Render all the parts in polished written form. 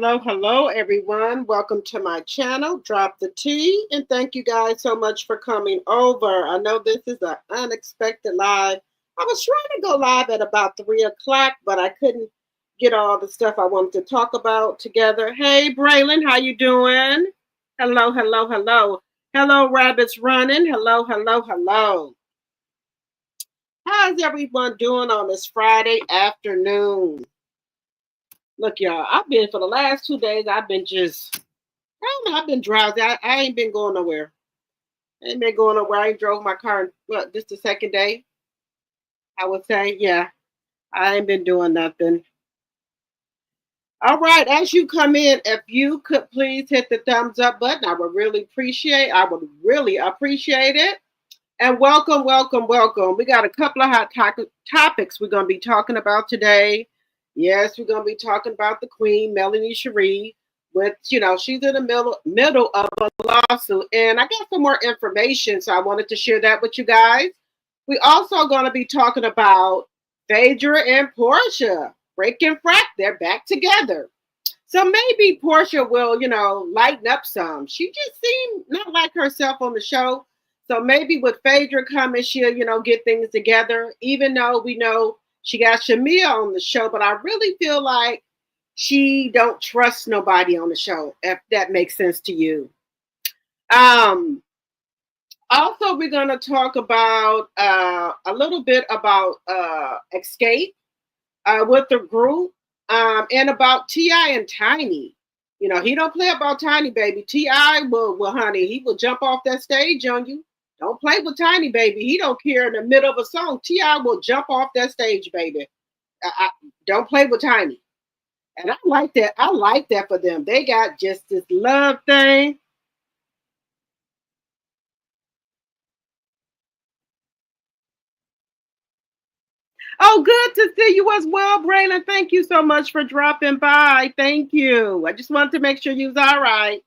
Hello, everyone. Welcome to my channel, Drop the Tea, and thank you guys so much for coming over. I know this is an unexpected live. I was trying to go live at about 3 o'clock, but I couldn't get all the stuff I wanted to talk about together. Hey, Braylon, how you doing? Hello. Hello, Rabbits Running. Hello. How's everyone doing on this Friday afternoon? Look, y'all, I've been for the last 2 days, I've been just, I don't know, I've been drowsy. I ain't been going nowhere. I ain't been going nowhere. I ain't drove my car, what, this the second day? I would say, yeah, I ain't been doing nothing. All right, as you come in, if you could please hit the thumbs up button, I would really appreciate it. And welcome. We got a couple of hot topics we're going to be talking about today. Yes, we're going to be talking about the Queen, Melanie Shari, with, she's in the middle of a lawsuit. And I got some more information, so I wanted to share that with you guys. We also going to be talking about Phaedra and Porsha. Break and frack, they're back together. So maybe Porsha will, lighten up some. She just seemed not like herself on the show. So maybe with Phaedra coming, she'll, get things together, even though we know she got Shamia on the show. But I really feel like she don't trust nobody on the show, if that makes sense to you. Also, we're going to talk about a little bit about Escape with the group and about T.I. and Tiny. He don't play about Tiny, baby. T.I. will, honey, he will jump off that stage on you. Don't play with Tiny, baby. He don't care in the middle of a song. T.I. will jump off that stage, baby. Don't play with Tiny. And I like that. I like that for them. They got just this love thing. Oh, good to see you as well, Braylon. Thank you so much for dropping by. Thank you. I just wanted to make sure you was all right.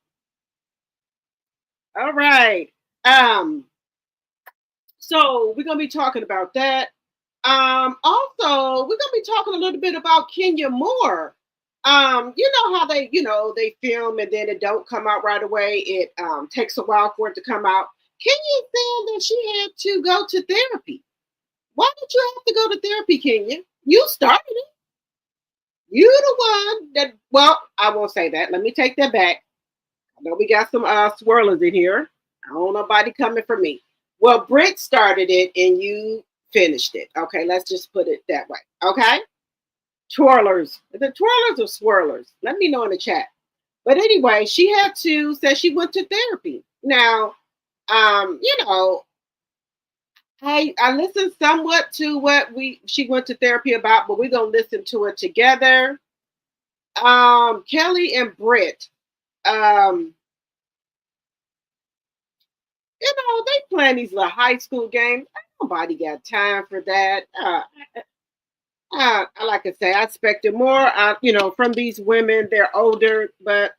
All right. So we're gonna be talking about that. Also, we're gonna be talking a little bit about Kenya Moore. You know how they film and then it don't come out right away. It takes a while for it to come out. Kenya said that she had to go to therapy. Why did you have to go to therapy, Kenya? You started it. You the one that. Well, I won't say that. Let me take that back. I know we got some swirlers in here. I don't know nobody coming for me. Well, Britt started it and you finished it. Okay, let's just put it that way. Okay? Twirlers. Is it twirlers or swirlers? Let me know in the chat. But anyway, she said she went to therapy. Now, I listened somewhat to what she went to therapy about, but we're gonna listen to it together. Kelly and Britt, they playing these little high school games. Nobody got time for that. Like I say, I expected more, from these women. They're older, but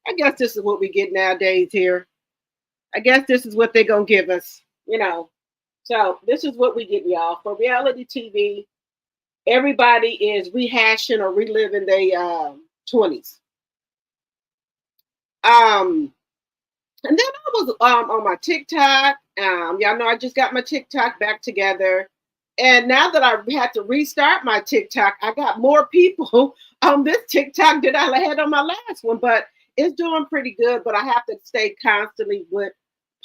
I guess this is what we get nowadays here. I guess this is what they're going to give us, So this is what we get, y'all. For reality TV, everybody is rehashing or reliving their 20s. And then I was on my TikTok. Y'all know I just got my TikTok back together. And now that I had to restart my TikTok, I got more people on this TikTok than I had on my last one. But it's doing pretty good. But I have to stay constantly with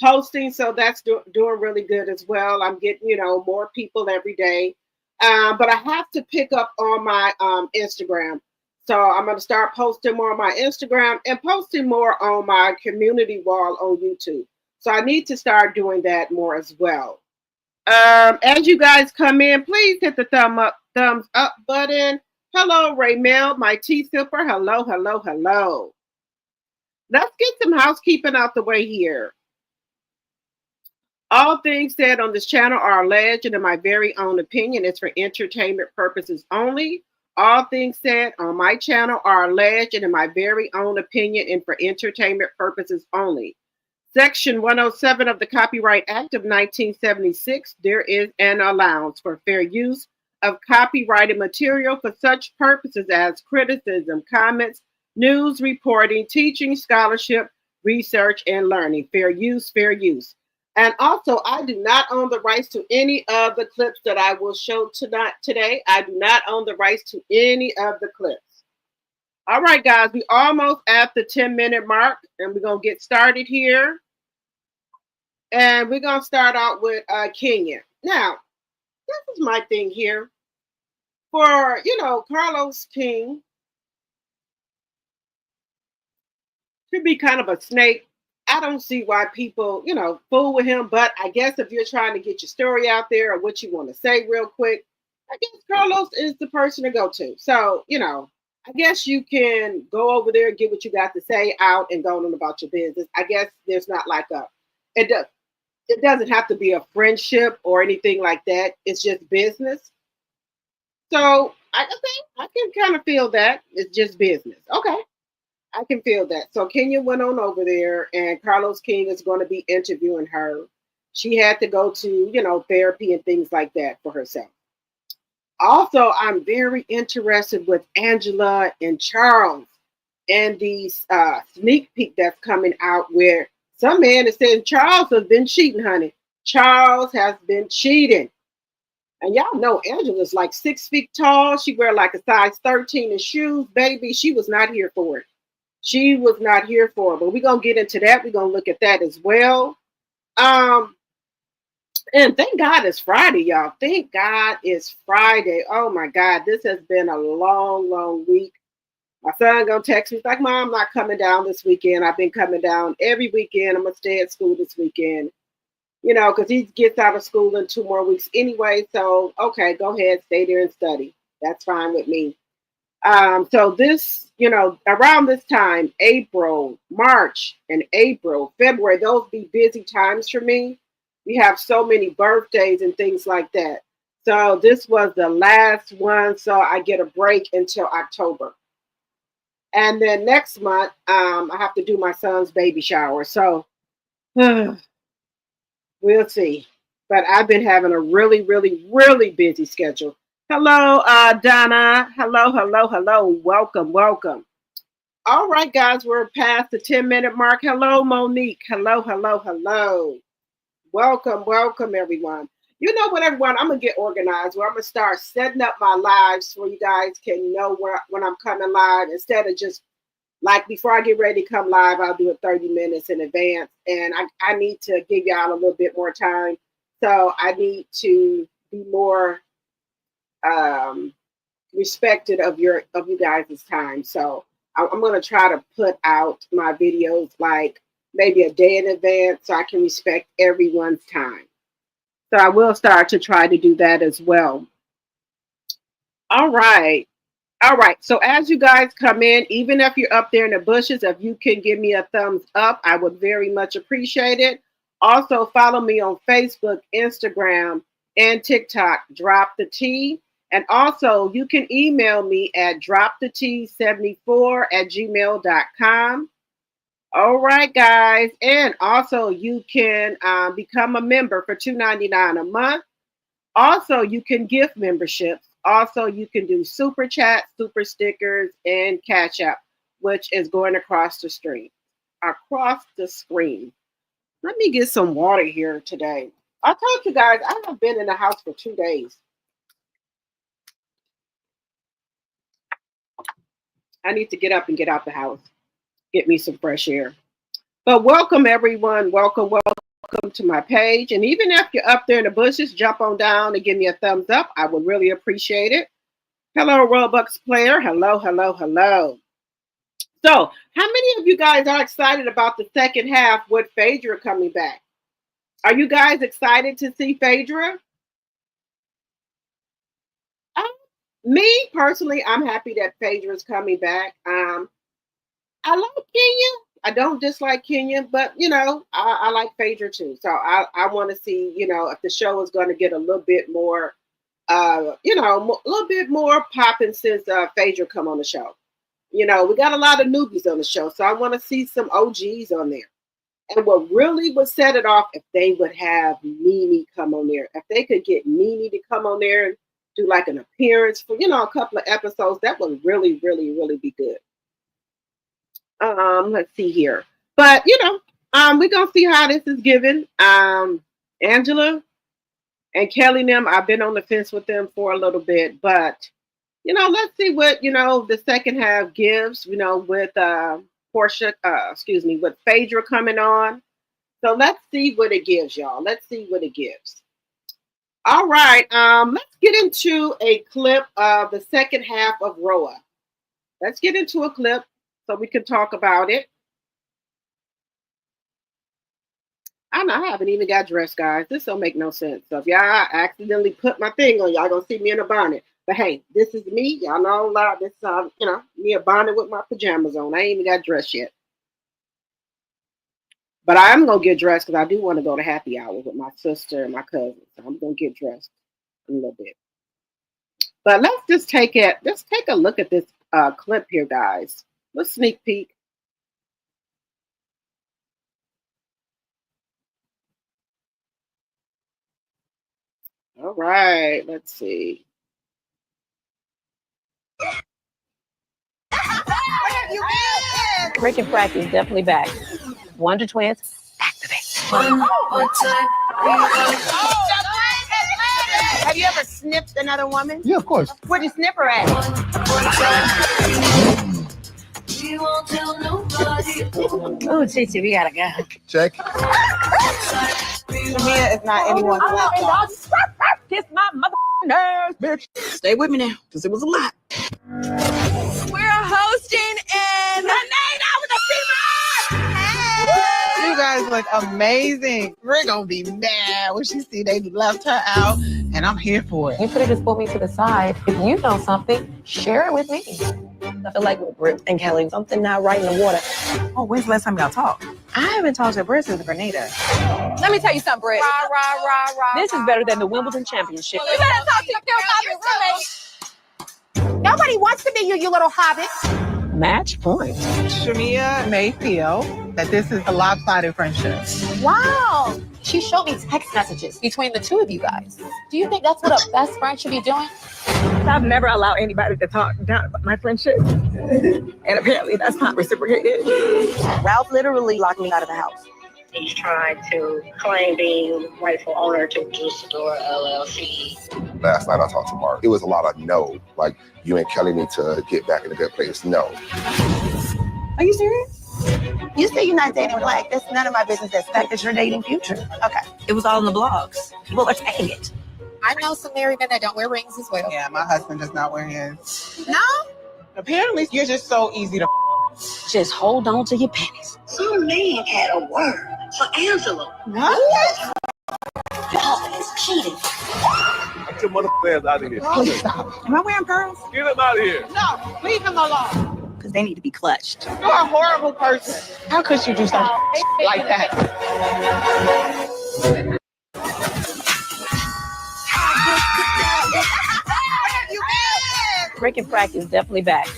posting. So that's doing really good as well. I'm getting, more people every day. But I have to pick up on my Instagram. So I'm going to start posting more on my Instagram and posting more on my community wall on YouTube. So I need to start doing that more as well. As you guys come in, please hit the thumbs up button. Hello, Raymel, my tea sipper. Hello. Let's get some housekeeping out the way here. All things said on this channel are alleged and in my very own opinion. It's for entertainment purposes only. All things said on my channel are alleged and in my very own opinion and for entertainment purposes only. Section 107 of the Copyright Act of 1976, there is an allowance for fair use of copyrighted material for such purposes as criticism, comments, news reporting, teaching, scholarship, research, and learning. Fair use, fair use. And also, I do not own the rights to any of the clips that I will show tonight today. I do not own the rights to any of the clips. All right, guys, we almost at the 10-minute mark, and we're gonna get started here. And we're gonna start out with Kenya. Now, this is my thing here. For Carlos King to be kind of a snake, I don't see why people, fool with him. But I guess if you're trying to get your story out there or what you want to say real quick, I guess Carlos is the person to go to. So, I guess you can go over there and get what you got to say out and go on about your business. I guess there's not like it doesn't have to be a friendship or anything like that. It's just business. So I think I can kind of feel that it's just business. Okay. I can feel that. So Kenya went on over there, and Carlos King is going to be interviewing her. She had to go to, therapy and things like that for herself. Also, I'm very interested with Angela and Charles and the sneak peek that's coming out where some man is saying Charles has been cheating, honey. Charles has been cheating. And y'all know Angela's like 6 feet tall. She wear like a size 13 in shoes. Baby, she was not here for it. She was not here for it. But we're going to get into that. We're going to look at that as well. And thank God it's Friday, y'all. Thank God it's Friday. Oh, my God. This has been a long, long week. My son going to text me. He's like, Mom, I'm not coming down this weekend. I've been coming down every weekend. I'm going to stay at school this weekend. Because he gets out of school in 2 more weeks anyway. So, okay, go ahead, stay there and study. That's fine with me. So this, around this time, April, March, and April, February, those be busy times for me. We have so many birthdays and things like that. So this was the last one. So I get a break until October. And then next month, I have to do my son's baby shower. So we'll see. But I've been having a really, really, really busy schedule. Hello, Donna. Hello. Welcome. All right, guys, we're past the 10-minute mark. Hello, Monique. Hello. Welcome, everyone. You know what, everyone? I'm going to get organized where I'm going to start setting up my lives so you guys can know when I'm coming live instead of just like before I get ready to come live, I'll do it 30 minutes in advance. And I need to give y'all a little bit more time. So I need to be more respected of you guys' time. So I'm going to try to put out my videos like maybe a day in advance so I can respect everyone's time. So I will start to try to do that as well. All right. So as you guys come in, even if you're up there in the bushes, if you can give me a thumbs up, I would very much appreciate it. Also follow me on Facebook, Instagram, and TikTok, Drop the T. And also you can email me at dropthet74@gmail.com. All right, guys. And also you can become a member for $2.99 a month. Also, you can gift memberships. Also, you can do super chat, super stickers, and Cash App, which is going across the screen. Let me get some water here today. I told you guys I have been in the house for 2 days. I need to get up and get out the house, get me some fresh air. But welcome, everyone. Welcome to my page. And even if you're up there in the bushes, jump on down and give me a thumbs up. I would really appreciate it. Hello, Robux player. Hello. So, how many of you guys are excited about the second half with Phaedra coming back? Are you guys excited to see Phaedra? Me, personally, I'm happy that Phaedra is coming back. I like Kenya. I don't dislike Kenya, but I like Phaedra too. So I want to see, if the show is going to get a little bit more, a little bit more popping since Phaedra come on the show. We got a lot of newbies on the show, so I want to see some OGs on there. And what really would set it off if they would have Nene come on there. If they could get Nene to come on there and do like an appearance for, a couple of episodes, that would really, really, really be good. Let's see here. But we're gonna see how this is given. Angela and Kelly and them, I've been on the fence with them for a little bit, but let's see what the second half gives. With Porsha, with Phaedra coming on. So let's see what it gives, y'all. Let's see what it gives. All right. Let's get into a clip of the second half of RHOA. Let's get into a clip so we can talk about it. I know I haven't even got dressed, guys. This don't make no sense. So if y'all accidentally put my thing on, y'all gonna see me in a bonnet. But hey, this is me. Y'all know a lot. This me a bonnet with my pajamas on. I ain't even got dressed yet. But I am gonna get dressed because I do want to go to happy hour with my sister and my cousin. So I'm gonna get dressed in a little bit. But let's just take a look at this clip here, guys. Let's sneak peek. All right, let's see. Breaking practice definitely back. Wonder Twins, activate. One more time. Have you ever snipped another woman? Yeah, of course. Where'd you snip her at? Oh, Chichi, we gotta go. Check. Mia is not anyone's laptop. Kiss my mother nerves, bitch. Stay with me now, because it was a lot. We're hosting in Grenada with the female. Hey. You guys look amazing. We're gonna be mad when she see they left her out, and I'm here for it. You could have just pulled me to the side. If you know something, share it with me. I feel like with Britt and Kelly, something not right in the water. Oh, when's the last time y'all talked? I haven't talked to Britt since Grenada. Let me tell you something, Britt. Rah, rah, rah, rah, This is better than the Wimbledon Championship. You better talk to your roommate. Nobody wants to be you, you little hobbit. Match point. Shamia may feel that this is a lopsided friendship. Wow. She showed me text messages between the two of you guys. Do you think that's what a best friend should be doing? I've never allowed anybody to talk down about my friendship. And apparently that's not reciprocated. Ralph literally locked me out of the house. He's trying to claim being rightful owner to Juice Store LLC. Last night I talked to Mark. It was a lot of no. Like, you and Kelly need to get back in a good place. No. Are you serious? You say you're not dating Black. That's none of my business. That's fact that you're dating Future. Okay. It was all in the blogs. Well, let's take it. I know some married men that don't wear rings as well. Yeah, my husband does not wear his. No? Apparently, you're just so easy to. Just hold on to your panties. Some man had a word for Angela. What? Your husband is cheating. Get your motherfuckers out of here. Please stop. Am I wearing pearls? Get him out of here. No, leave him alone. Because they need to be clutched. You're a horrible person. How could you do something like that? Breaking practice definitely back.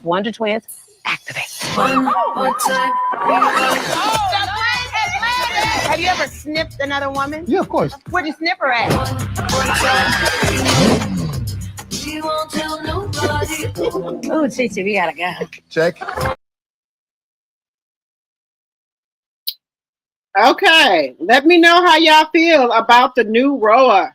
Wonder Twins, activate. One more time. Have you ever snipped another woman? Yeah, of course. Where'd you snip her at? Oh, Chichi, we gotta go. Check. Okay, let me know how y'all feel about the new RHOA.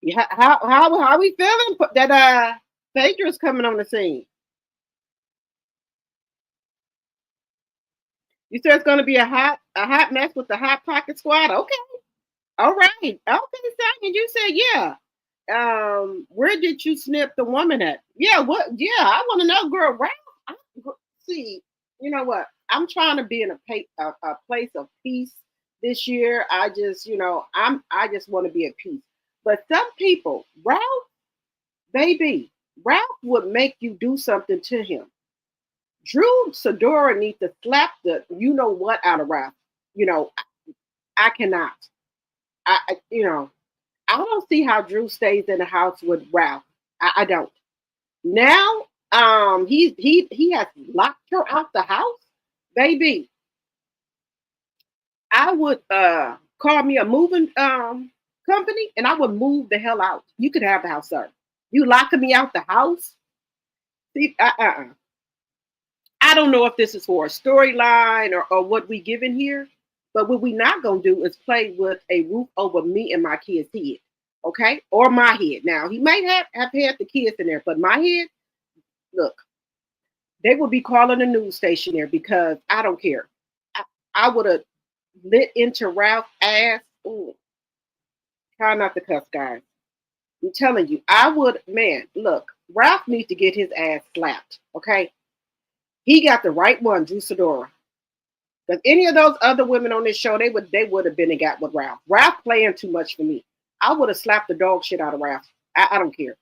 Yeah, how we feeling that Phaedra's coming on the scene? You said it's going to be a hot mess with the Hot Pocket Squad. Okay, all right. Okay, Simon, you said yeah. Where did you snip the woman at? Yeah, what? Yeah, I want to know, girl. Ralph, see, you know what? I'm trying to be in a place of peace this year. I just want to be at peace. But some people, Ralph would make you do something to him. Drew Sidora needs to slap the you know what out of Ralph. I cannot. I don't see how Drew stays in the house with Ralph. I don't. Now, he has locked her out the house, baby. I would call me a moving company, and I would move the hell out. You could have the house, sir. You locking me out the house? See, I don't know if this is for a storyline or what we given here, but what we not gonna do is play with a roof over me and my kids' head, okay? Or my head. Now he might have had the kids in there, but my head, look, they would be calling the news station there because I don't care. I would have lit into Ralph's ass. Ooh, try not to cuss, guys. I'm telling you, I would, man, look, Ralph needs to get his ass slapped, okay? He got the right one, Drew Sidora. Because any of those other women on this show, they would have been and got with Ralph. Ralph playing too much for me. I would have slapped the dog shit out of Ralph. I don't care.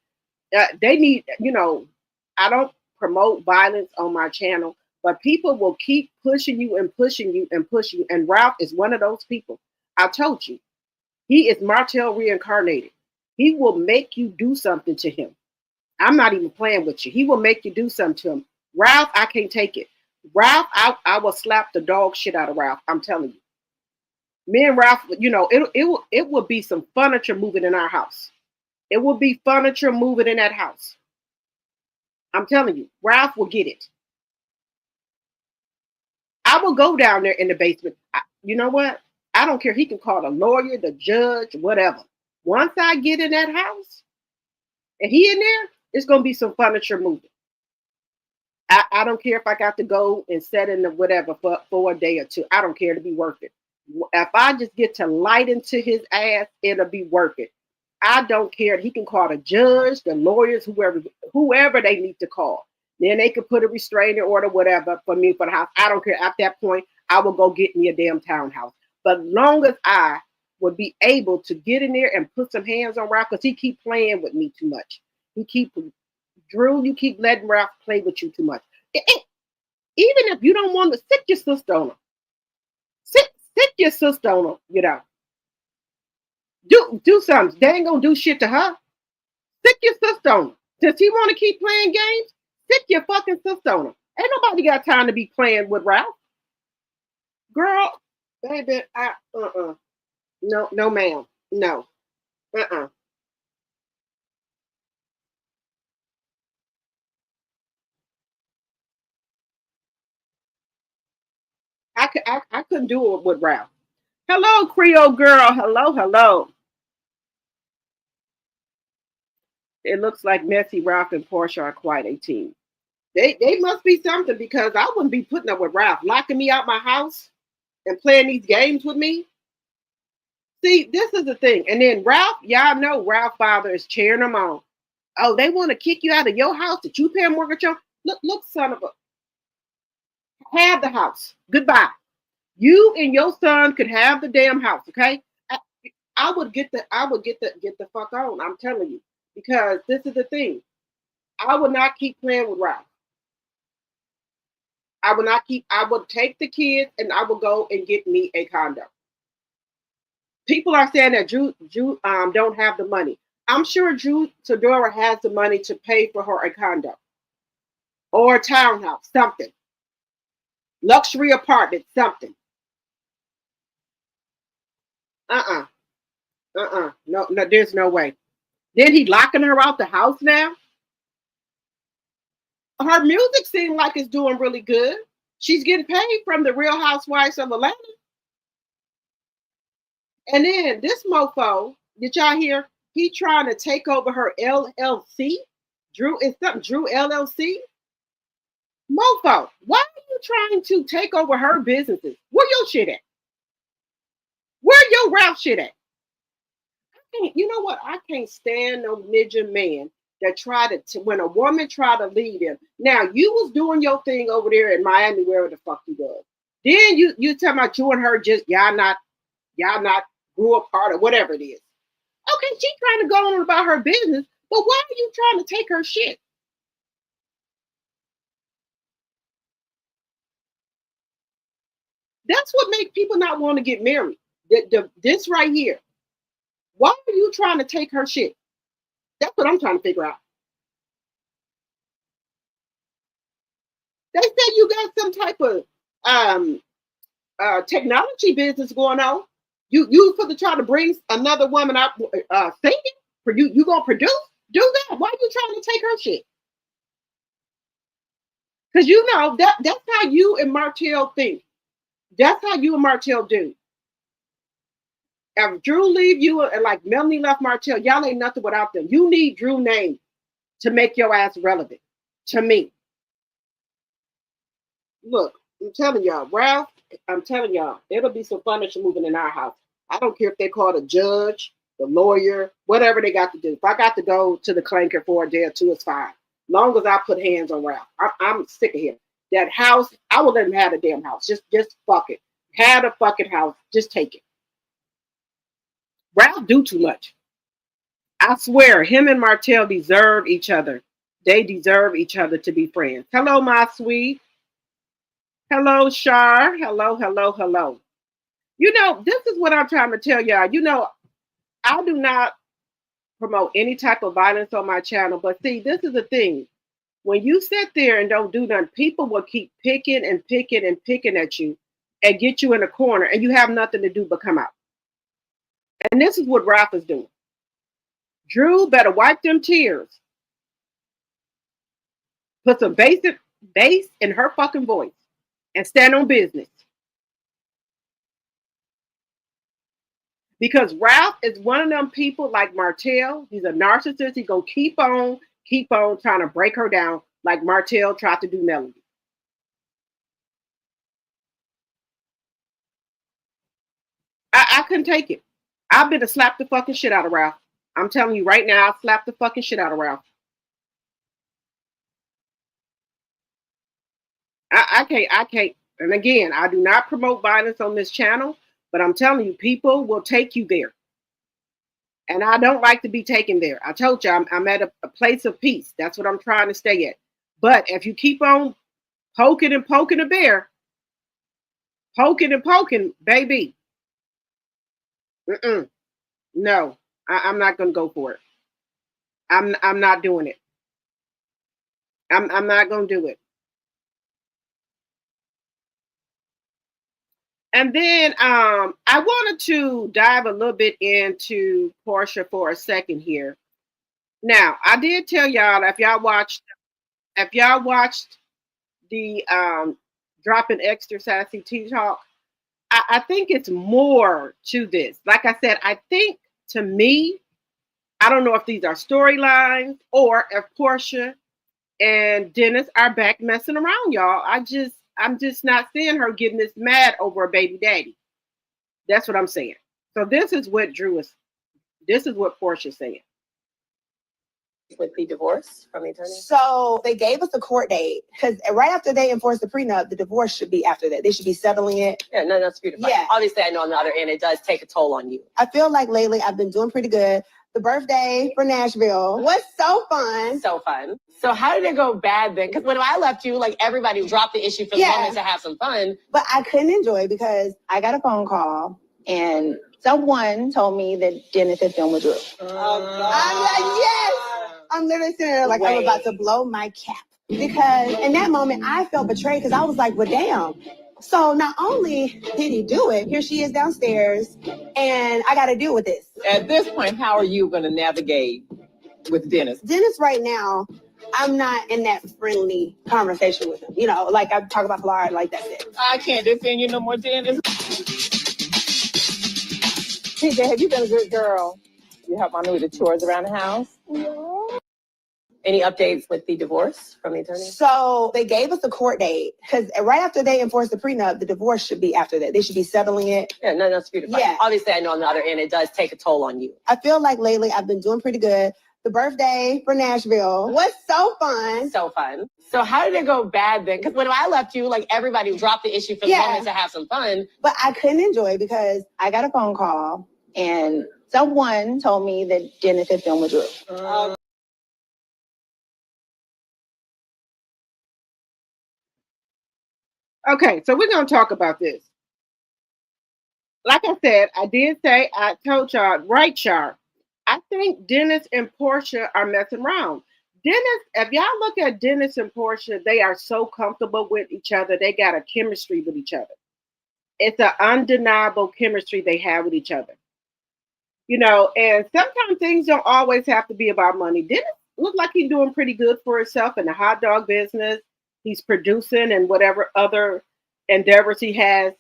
They need, I don't promote violence on my channel, but people will keep pushing you and pushing you and pushing you. And Ralph is one of those people. I told you, he is Martell reincarnated. He will make you do something to him. I'm not even playing with you. He will make you do something to him. Ralph, I can't take it. Ralph, I will slap the dog shit out of Ralph. I'm telling you. Me and Ralph, it will be some furniture moving in our house. It will be furniture moving in that house. I'm telling you, Ralph will get it. I will go down there in the basement. You know what? I don't care. He can call the lawyer, the judge, whatever. Once I get in that house and he in there, it's going to be some furniture moving. I don't care if I got to go and set in the whatever for a day or two. I don't care. To be worth it. If I just get to light into his ass, it'll be worth it. I don't care. He can call the judge, the lawyers, whoever they need to call. Then they could put a restraining order, whatever, for me for the house. I don't care. At that point, I will go get me a damn townhouse. But long as I would be able to get in there and put some hands on Ralph, because he keep playing with me too much. Drew, you keep letting Ralph play with you too much. Even if you don't want to, sit your sister on him. Sit your sister on him, Do something. They ain't gonna do shit to her. Sit your sister on him. Does he want to keep playing games? Sit your fucking sister on him. Ain't nobody got time to be playing with Ralph. Girl, baby, no, ma'am. No. I couldn't do it with Ralph. Hello, Creole girl. Hello. It looks like Messy, Ralph, and Porsha are quite a team. They must be something, because I wouldn't be putting up with Ralph locking me out my house and playing these games with me. See, this is the thing. And then Ralph, y'all know Ralph's father is cheering them on. Oh, they want to kick you out of your house that you pay a mortgage on? Look, son of a. Have the house. Goodbye. You and your son could have the damn house, okay? I would get the fuck on. I'm telling you, because this is the thing. I would not keep playing with Ralph. I would take the kids and I would go and get me a condo. People are saying that Drew don't have the money. I'm sure Drew Sidora has the money to pay for her a condo or a townhouse, something. Luxury apartment, something. No, there's no way. Then he locking her out the house now. Her music seems like it's doing really good. She's getting paid from the Real Housewives of Atlanta. And then this mofo, did y'all hear? He trying to take over her LLC. Drew LLC. Mofo, why are you trying to take over her businesses? Where your shit at? Where your Ralph shit at? You know what? I can't stand no ninja man that try to when a woman try to lead him. Now you was doing your thing over there in Miami, wherever the fuck you was. Then you talking about you and her just y'all not grew apart or whatever it is. Okay, she trying to go on about her business, but why are you trying to take her shit? That's what makes people not want to get married. This right here. Why are you trying to take her shit? That's what I'm trying to figure out. They said you got some type of technology business going on. You for to try to bring another woman out singing for you. You gonna produce? Do that. Why are you trying to take her shit? Because you know that's how you and Martell think. That's how you and Martell do. If Drew leave you and like Melanie left Martell, y'all ain't nothing without them. You need Drew's name to make your ass relevant to me. Look, I'm telling y'all, Ralph, I'm telling y'all, it'll be some furniture moving in our house. I don't care if they call the judge, the lawyer, whatever they got to do. If I got to go to the clanker for a day or two, it's fine. Long as I put hands on Ralph. I'm sick of him. That house, I will let him have a damn house. Just fuck it. Have a fucking house. Just take it. Ralph do too much. I swear, him and Martell deserve each other. They deserve each other to be friends. Hello, my sweet. Hello, Shar. Hello, hello, hello. You know, this is what I'm trying to tell y'all. You know, I do not promote any type of violence on my channel. But see, this is the thing. When you sit there and don't do nothing, people will keep picking and picking and picking at you and get you in a corner and you have nothing to do but come out. And this is what Ralph is doing. Drew better wipe them tears. Put some bass in her fucking voice and stand on business. Because Ralph is one of them people like Martell. He's a narcissist. He's going to keep on trying to break her down like Martell tried to do Melody. I couldn't take it. I've been to slap the fucking shit out of Ralph. I'm telling you right now, I'll slap the fucking shit out of Ralph. I can't. And again, I do not promote violence on this channel, but I'm telling you, people will take you there. And I don't like to be taken there. I told you, I'm at a place of peace. That's what I'm trying to stay at. But if you keep on poking and poking a bear, poking and poking, baby, no, I'm not going to go for it. I'm not doing it. I'm not going to do it. And then I wanted to dive a little bit into Porsha for a second here. Now, I did tell y'all if y'all watched the Dropping Extra Sassy Tea Talk, I think it's more to this. Like I said, I think to me, I don't know if these are storylines or if Porsha and Dennis are back messing around, y'all. I'm just not seeing her getting this mad over a baby daddy. That's what I'm saying. So this is what Porsha's saying. With the divorce from the attorney? So they gave us a court date because right after they enforced the prenup, the divorce should be after that. They should be settling it. Yeah, no, that's beautiful. Yeah. Obviously, I know on the other end, it does take a toll on you. I feel like lately I've been doing pretty good. The birthday for Nashville was so fun. So fun. So how did it go bad then? Because when I left you, like everybody dropped the issue for the moment to have some fun. But I couldn't enjoy it because I got a phone call and someone told me that Dennis had filmed with Drew. I'm like, yes. I'm literally sitting there like I'm about to blow my cap. Because in that moment, I felt betrayed because I was like, well, damn. So not only did he do it, here she is downstairs, and I got to deal with this. At this point, how are you going to navigate with Dennis? Dennis right now, I'm not in that friendly conversation with him. You know, like I talk about Florida, like that's it. I can't defend you no more, Dennis. TJ, have you been a good girl? You help mommy with the chores around the house? Any updates with the divorce from the attorney? So they gave us a court date because right after they enforced the prenup, the divorce should be after that. They should be settling it. Yeah, no, that's beautiful. Yeah. Obviously, I know on the other end, it does take a toll on you. I feel like lately I've been doing pretty good. The birthday for Nashville was so fun. So fun. So how did it go bad then? Because when I left you, like everybody dropped the issue for the moment to have some fun. But I couldn't enjoy it because I got a phone call and someone told me that Dennis had filmed with Drew. Okay, so we're going to talk about this. Like I said, I told y'all, right, Char. I think Dennis and Porsha are messing around. Dennis, if y'all look at Dennis and Porsha, they are so comfortable with each other. They got a chemistry with each other. It's an undeniable chemistry they have with each other. You know, and sometimes things don't always have to be about money. Dennis looked like he's doing pretty good for himself in the hot dog business. he's producing and whatever other endeavors he has.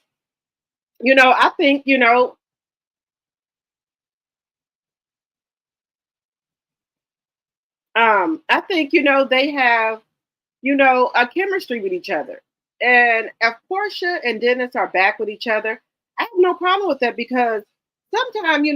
I think, they have, a chemistry with each other. And if Porsha and Dennis are back with each other, I have no problem with that because sometimes,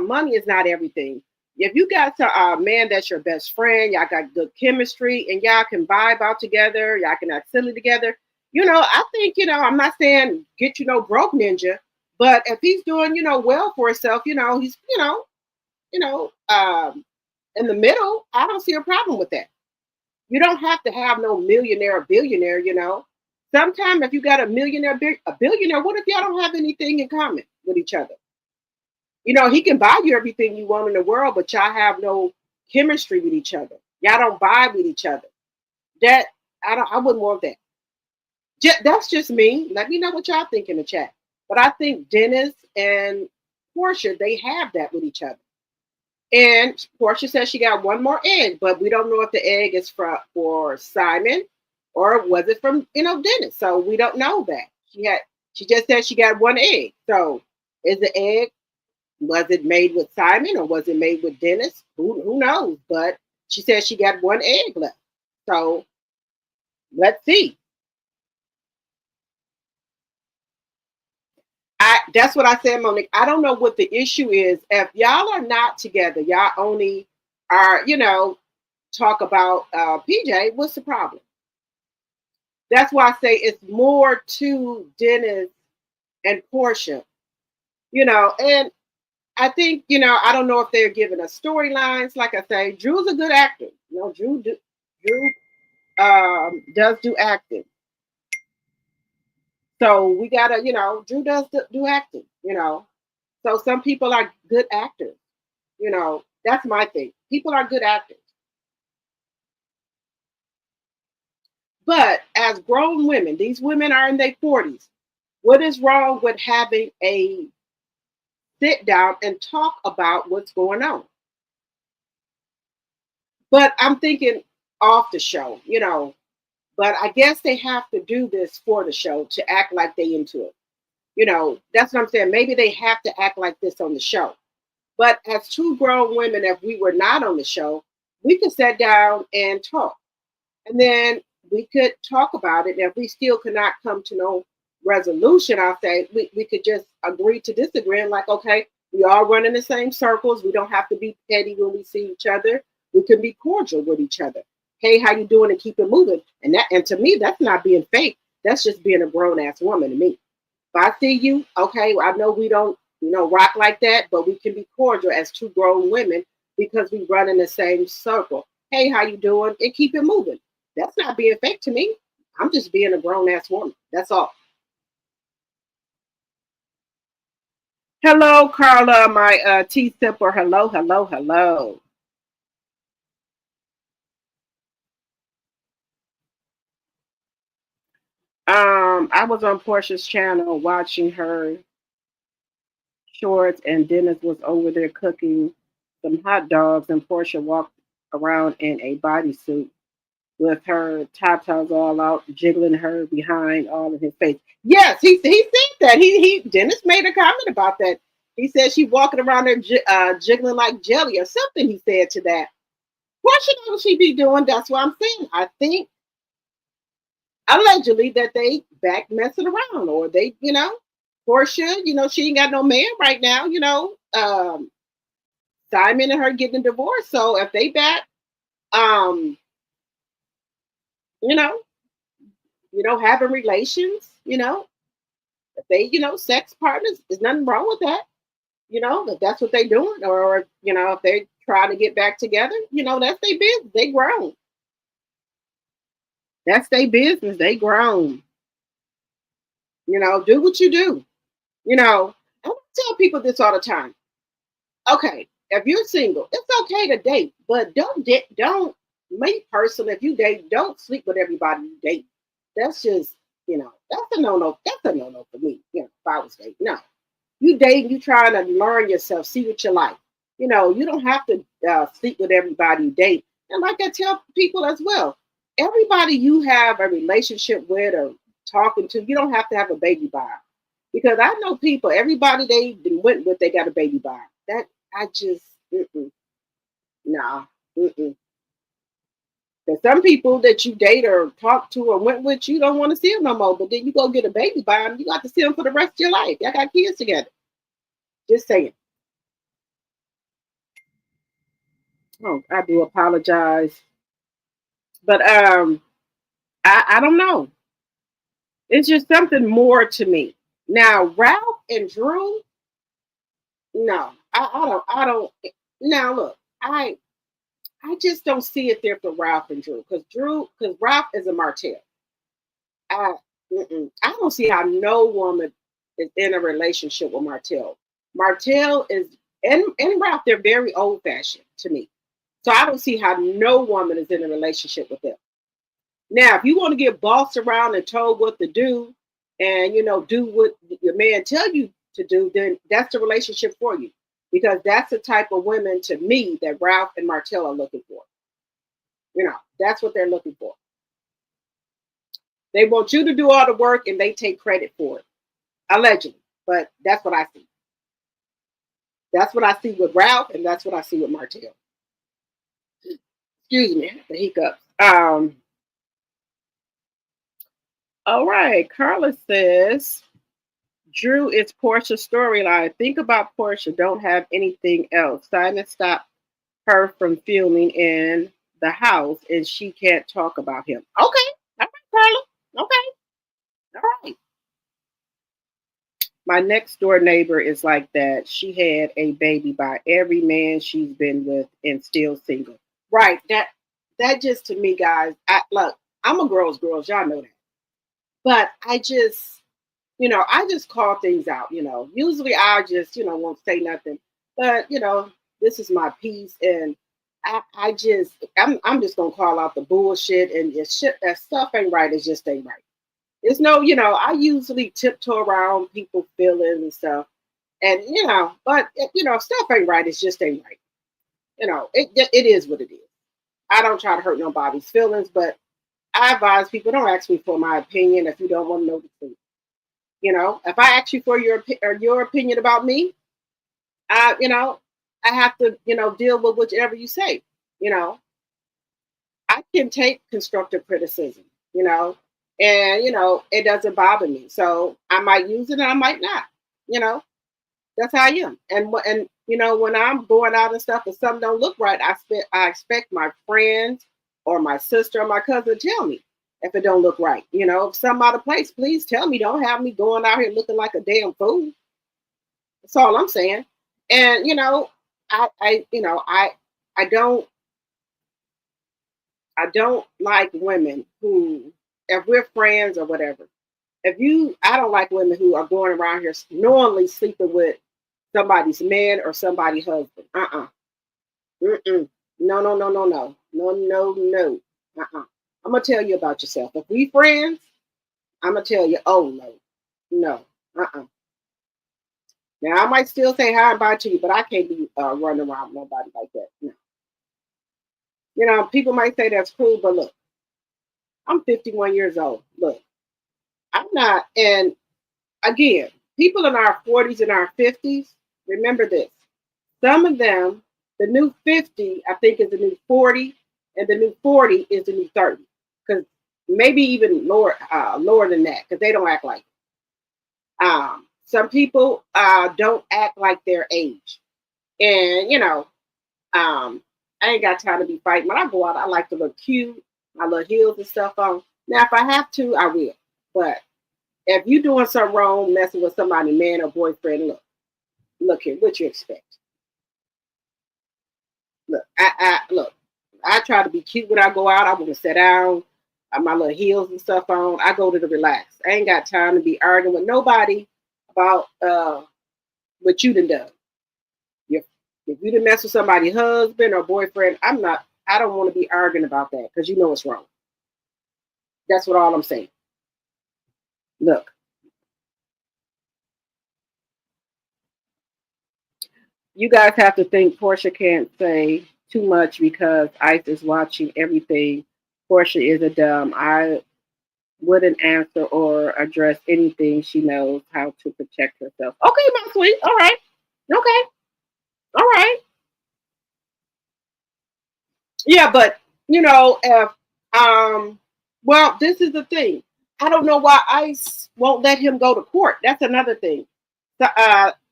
money is not everything. If you got a man that's your best friend, y'all got good chemistry, and y'all can vibe out together, y'all can act silly together. I think, I'm not saying get broke ninja, but if he's doing, well for himself, he's, in the middle, I don't see a problem with that. You don't have to have no millionaire or billionaire, Sometimes if you got a millionaire, a billionaire, what if y'all don't have anything in common with each other? He can buy you everything you want in the world, but y'all have no chemistry with each other. Y'all don't vibe with each other. That I wouldn't want that. That's just me. Let me know what y'all think in the chat. But I think Dennis and Porsha, they have that with each other. And Porsha says she got one more egg, but we don't know if the egg is for Simon or was it from Dennis. So we don't know that. She just said she got one egg. So is the egg, was it made with Simon or was it made with Dennis? Who knows? But she said she got one egg left. So let's see. That's what I said, Monique. I don't know what the issue is. If y'all are not together, y'all only are, talk about PJ, what's the problem? That's why I say it's more to Dennis and Porsha, and I think, I don't know if they're giving us storylines. Like I say, Drew's a good actor. Drew does do acting. So we gotta, Drew does do acting, So some people are good actors, That's my thing. People are good actors. But as grown women, these women are in their 40s. What is wrong with having a sit down and talk about what's going on? But I'm thinking off the show, But I guess they have to do this for the show to act like they into it. That's what I'm saying. Maybe they have to act like this on the show. But as two grown women, if we were not on the show, we could sit down and talk. And then we could talk about it. And if we still cannot come to no resolution, I'll say we could just agree to disagree. And like, okay, we all run in the same circles. We don't have to be petty when we see each other. We can be cordial with each other. Hey, how you doing? And keep it moving. And to me, that's not being fake. That's just being a grown-ass woman to me. If I see you, okay, I know we don't, rock like that, but we can be cordial as two grown women because we run in the same circle. Hey, how you doing? And keep it moving. That's not being fake to me. I'm just being a grown-ass woman. That's all. Hello, Carla, my tea sipper. Hello, hello, hello. I was on Porsha's channel watching her shorts, and Dennis was over there cooking some hot dogs, and Porsha walked around in a bodysuit with her tatas all out, jiggling her behind all in his face. Yes, he said that. Dennis made a comment about that. He said she walking around there jiggling like jelly or something. He said to that. Porsha knows what she be doing. That's what I'm saying. I think allegedly that they back messing around, or they, Porsha, she ain't got no man right now, Simon and her getting divorced. So if they back, having relations, if they, sex partners, there's nothing wrong with that, if that's what they doing, or, if they trying to get back together, that's their business. They grown. That's their business. They grown. Do what you do. I tell people this all the time. Okay, if you're single, it's okay to date, but don't me personally, if you date, don't sleep with everybody you date. That's just, that's a no-no. That's a no-no for me. If I was dating, no. You date, you trying to learn yourself, see what you like. You don't have to sleep with everybody you date. And like I tell people as well, everybody you have a relationship with or talking to, you don't have to have a baby by. Because I know people, everybody they went with, they got a baby by. That I just, nah. Because some people that you date or talk to or went with, you don't want to see them no more. But then you go get a baby by them, you got to see them for the rest of your life. Y'all got kids together. Just saying. Oh, I do apologize. But I don't know. It's just something more to me. Now, Ralph and Drew, no, I don't. Now look, I just don't see it there for Ralph and Drew because Ralph is a Martell. I I don't see how no woman is in a relationship with Martell. Martell is and Ralph, they're very old fashioned to me. So I don't see how no woman is in a relationship with them. Now, if you want to get bossed around and told what to do, and do what your man tell you to do, then that's the relationship for you, because that's the type of women to me that Ralph and Martell are looking for. That's what they're looking for. They want you to do all the work, and they take credit for it, allegedly. But that's what I see. That's what I see with Ralph, and that's what I see with Martell. Excuse me, the hiccups. All right, Carla says, Drew is Porsha's storyline. Think about Porsha. Don't have anything else. Simon stopped her from filming in the house, and she can't talk about him. Okay. All right, Carla. Okay. All right. My next door neighbor is like that. She had a baby by every man she's been with and still single. Right. That just, to me, guys, look, I'm a girl's girl. Y'all know that. But I just call things out. Usually I just, won't say nothing. But, this is my piece. And I'm just going to call out the bullshit. And if stuff ain't right, it just ain't right. There's no, I usually tiptoe around people's feelings and stuff. And, but, stuff ain't right. It just ain't right. It is what it is. I don't try to hurt nobody's feelings, but I advise people, don't ask me for my opinion if you don't want to know the truth. If I ask you for your opinion about me, I have to, deal with whichever you say. I can take constructive criticism, and it doesn't bother me. So I might use it and I might not. That's how I am. And when I'm going out and stuff and something don't look right, I expect my friends or my sister or my cousin to tell me if it don't look right. If something out of place, please tell me. Don't have me going out here looking like a damn fool. That's all I'm saying. And I don't like women who, if we're friends or whatever, I don't like women who are going around here knowingly sleeping with somebody's man or somebody's husband. No. I'm gonna tell you about yourself. If we friends, I'm gonna tell you, oh no. Now I might still say hi and bye to you, but I can't be running around with nobody like that. No. People might say that's cool, but look, I'm 51 years old. Look, I'm not, and again, people in our 40s and our 50s, remember this. Some of them, the new 50, I think, is the new 40, and the new 40 is the new 30. Because maybe even lower than that, because they don't act like it. Some people don't act like their age. And, I ain't got time to be fighting. When I go out, I like to look cute, my little heels and stuff on. Now, if I have to, I will. But if you doing something wrong, messing with somebody, man or boyfriend, look here, what you expect? Look, I try to be cute when I go out. I want to sit down, my little heels and stuff on. I go to the relax. I ain't got time to be arguing with nobody about what you done. If you done mess with somebody's husband or boyfriend, I don't want to be arguing about that because it's wrong. That's what all I'm saying. Look. You guys have to think Porsha can't say too much because ICE is watching everything Porsha is a dumb. I wouldn't answer or address anything. She knows how to protect herself. Okay, my sweet. All right. Okay. All right. Yeah, but if well, this is the thing. I don't know why ICE won't let him go to court. That's another thing.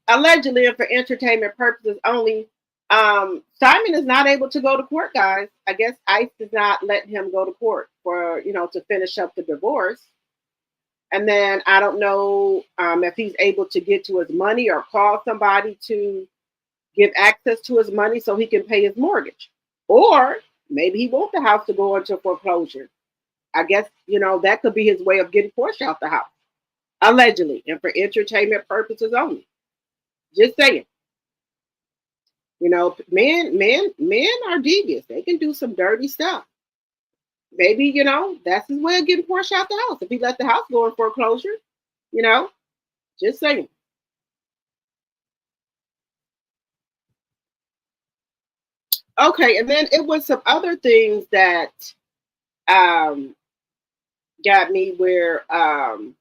Allegedly, and for entertainment purposes only, Simon is not able to go to court, guys. I guess ICE does not let him go to court for to finish up the divorce. And then I don't know if he's able to get to his money or call somebody to give access to his money so he can pay his mortgage. Or maybe he wants the house to go into foreclosure. I guess, that could be his way of getting Porsha out the house. Allegedly, and for entertainment purposes only. Just saying. Men are devious. They can do some dirty stuff. Maybe, that's his way of getting Porsha out the house. If he let the house go in foreclosure, just saying. Okay, and then it was some other things that got me where on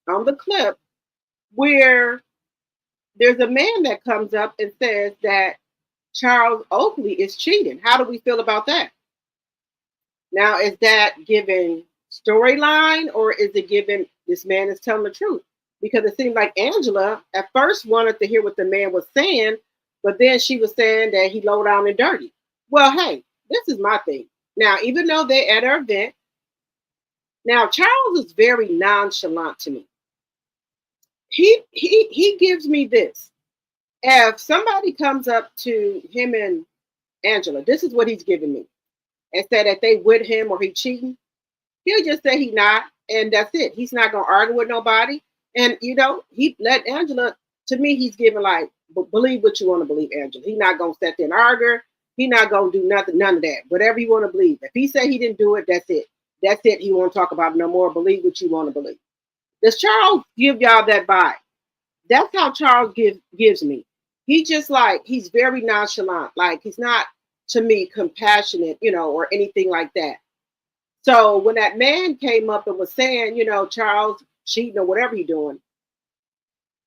the clip where there's a man that comes up and says that Charles Oakley is cheating. How do we feel about that? Now, is that given storyline or is it given this man is telling the truth? Because it seemed like Angela at first wanted to hear what the man was saying, but then she was saying that he low down and dirty. Well, hey, this is my thing. Now, even though they're at our event, now Charles is very nonchalant to me. He gives me this. If somebody comes up to him and Angela, this is what he's giving me, and said that they with him or he cheating, he'll just say he not, and that's it. He's not gonna argue with nobody. And he let Angela, to me, he's giving like, believe what you want to believe, Angela. He's not gonna sit there and argue. He's not gonna do nothing, none of that. Whatever you want to believe. If he say he didn't do it, that's it. That's it. He won't talk about it no more. Believe what you want to believe. Does Charles give y'all that vibe? That's how Charles gives me. He just like, he's very nonchalant. Like he's not, to me, compassionate, or anything like that. So when that man came up and was saying, Charles cheating or whatever he's doing,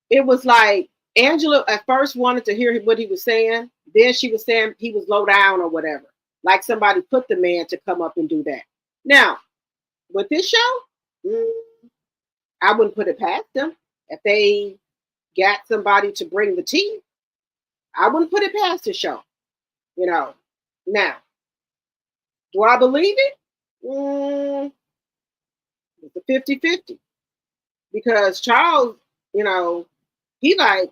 it was like Angela at first wanted to hear what he was saying. Then she was saying he was low down or whatever. Like somebody put the man to come up and do that. Now, with this show, I wouldn't put it past them. If they got somebody to bring the tea, I wouldn't put it past the show. Now, do I believe it? It's a 50-50. Because Charles, he like,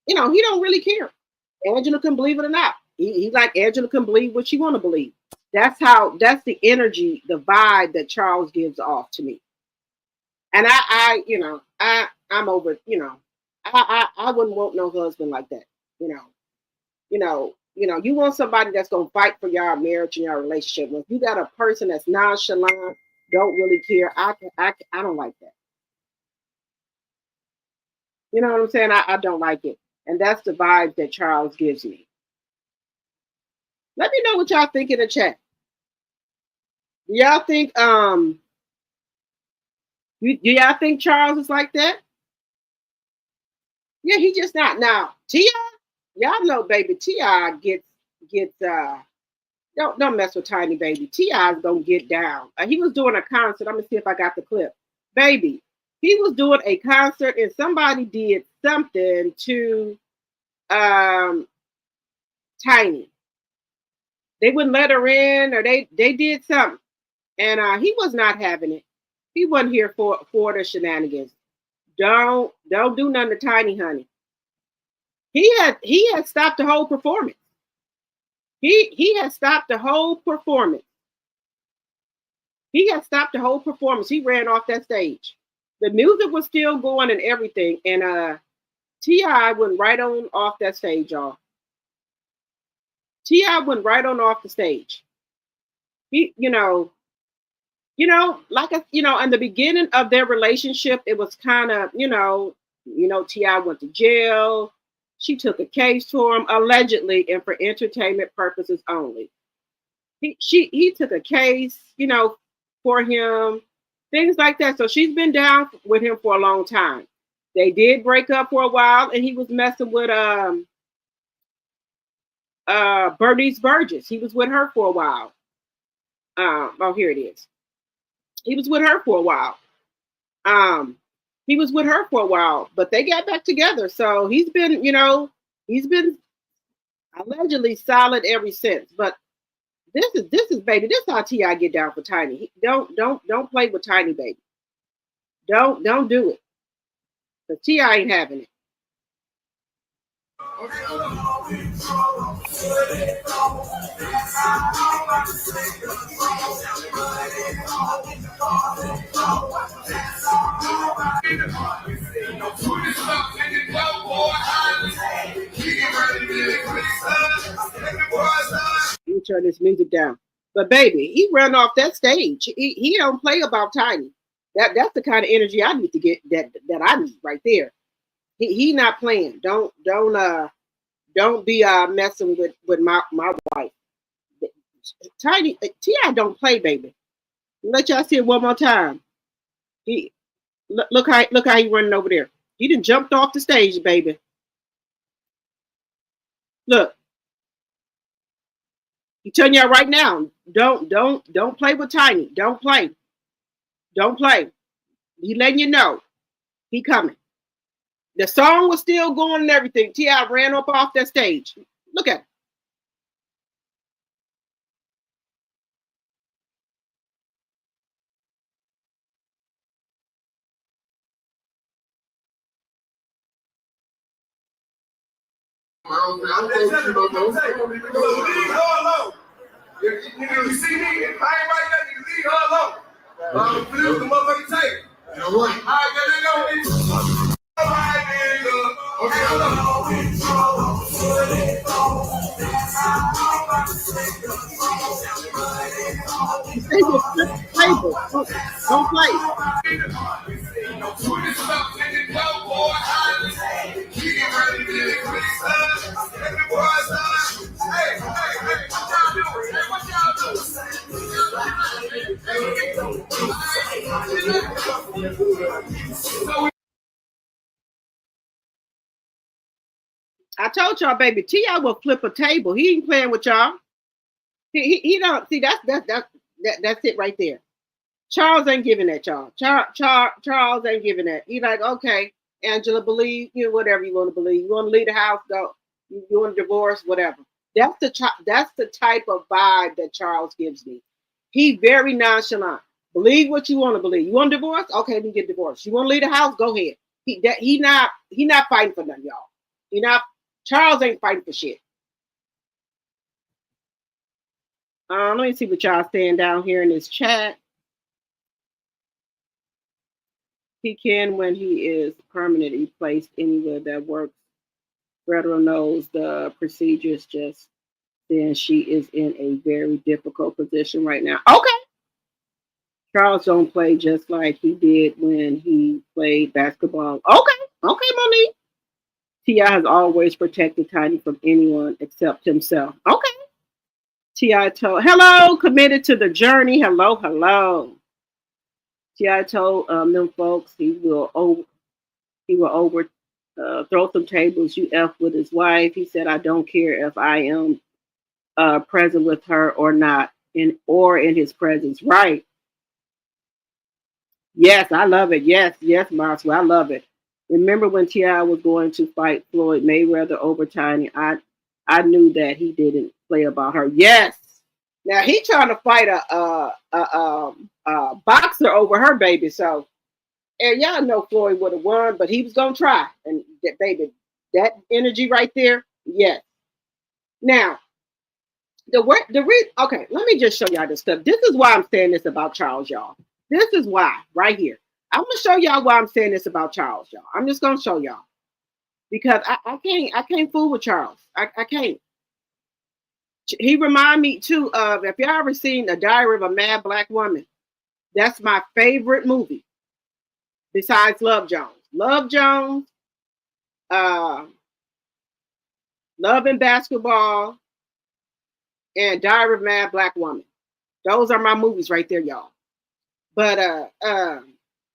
he don't really care. Angela can believe it or not. He like Angela can believe what she want to believe. That's the energy, the vibe that Charles gives off to me. And I'm over, I wouldn't want no husband like that. You want somebody that's gonna fight for your marriage and your relationship. If you got a person that's nonchalant, don't really care, I don't like that. You know what I'm saying? I don't like it. And that's the vibe that Charles gives me. Let me know what y'all think in the chat. Do y'all think do y'all think Charles is like that? Yeah, he just not. Now, T.I., y'all know, baby, T.I. gets don't mess with Tiny Baby. T.I. is gonna get down. He was doing a concert. I'm gonna see if I got the clip. Baby, he was doing a concert and somebody did something to Tiny. They wouldn't let her in, or they did something. And he was not having it. He wasn't here for the shenanigans. Don't do nothing to Tiny, honey. He had stopped the whole performance. He had stopped the whole performance. He had stopped the whole performance. He ran off that stage. The music was still going and everything. And T.I. went right on off that stage, y'all. T.I. went right on off the stage. He, like in the beginning of their relationship, it was kind of, T.I. went to jail. She took a case to him, allegedly, and for entertainment purposes only. He took a case, you know, for him, things like that. So she's been down with him for a long time. They did break up for a while, and he was messing with Bernice Burgess. He was with her for a while. Oh, here it is. He was with her for a while. He was with her for a while, but they got back together. So he's been, you know, he's been allegedly solid ever since. But this is baby. This is how T.I. get down for Tiny. Don't play with Tiny, baby. Don't do it. Cause T.I. ain't having it. Let me turn this music down. But baby, he ran off that stage. He don't play about Tiny. That's the kind of energy I need to get. That I need right there. He not playing. Don't be messing with my wife. Tiny T.I. don't play, baby. Let y'all see it one more time. He look how he running over there. He done jumped off the stage, baby. Look. He telling y'all right now, don't play with Tiny. Don't play. Don't play. He letting you know he coming. The song was still going and everything. T.I. ran up off that stage. Look at it. You see me? I ain't right there. You leave her alone. I'm flip the motherfucking table. You know what? All right, there you go. All right, there you go. Okay, hold on. Don't play. I told y'all, baby, T.I. will flip a table. He ain't playing with y'all. He don't see that's it right there. Charles ain't giving that, y'all. Charles ain't giving that. He like, okay, Angela, believe you know, whatever you want to believe. You want to leave the house, go. You want to divorce, whatever. That's the type of vibe that Charles gives me. He very nonchalant. Believe what you want to believe. You want a divorce? Okay, we get divorced. You want to leave the house? Go ahead. He not fighting for nothing, y'all. Charles ain't fighting for shit. Let me see what y'all saying down here in this chat. He can when he is permanently placed anywhere that works. Federal knows the procedures, just then she is in a very difficult position right now. Okay. Charles don't play just like he did when he played basketball. Okay, Monique. T.I. has always protected Tiny from anyone except himself. Okay. T.I. told, hello, committed to the journey. Hello. T.I. told them folks he will overthrow some tables. You F with his wife. He said, I don't care if I am present with her or not, in his presence. Right. Yes, I love it. Yes, Marcel, I love it. Remember when T.I. was going to fight Floyd Mayweather over Tiny? I knew that he didn't play about her. Yes. Now he trying to fight a boxer over her, baby. So, and y'all know Floyd would have won, but he was gonna try. And baby, that energy right there, yes. Now, okay, let me just show y'all this stuff. This is why I'm saying this about Charles, y'all. This is why, right here. I'm gonna show y'all why I'm saying this about Charles, y'all. I'm just gonna show y'all because I can't fool with Charles. I can't. He remind me too of, if y'all ever seen A Diary of a Mad Black Woman, that's my favorite movie besides Love Jones. Love Jones, Love and Basketball, and Diary of a Mad Black Woman. Those are my movies right there, y'all. But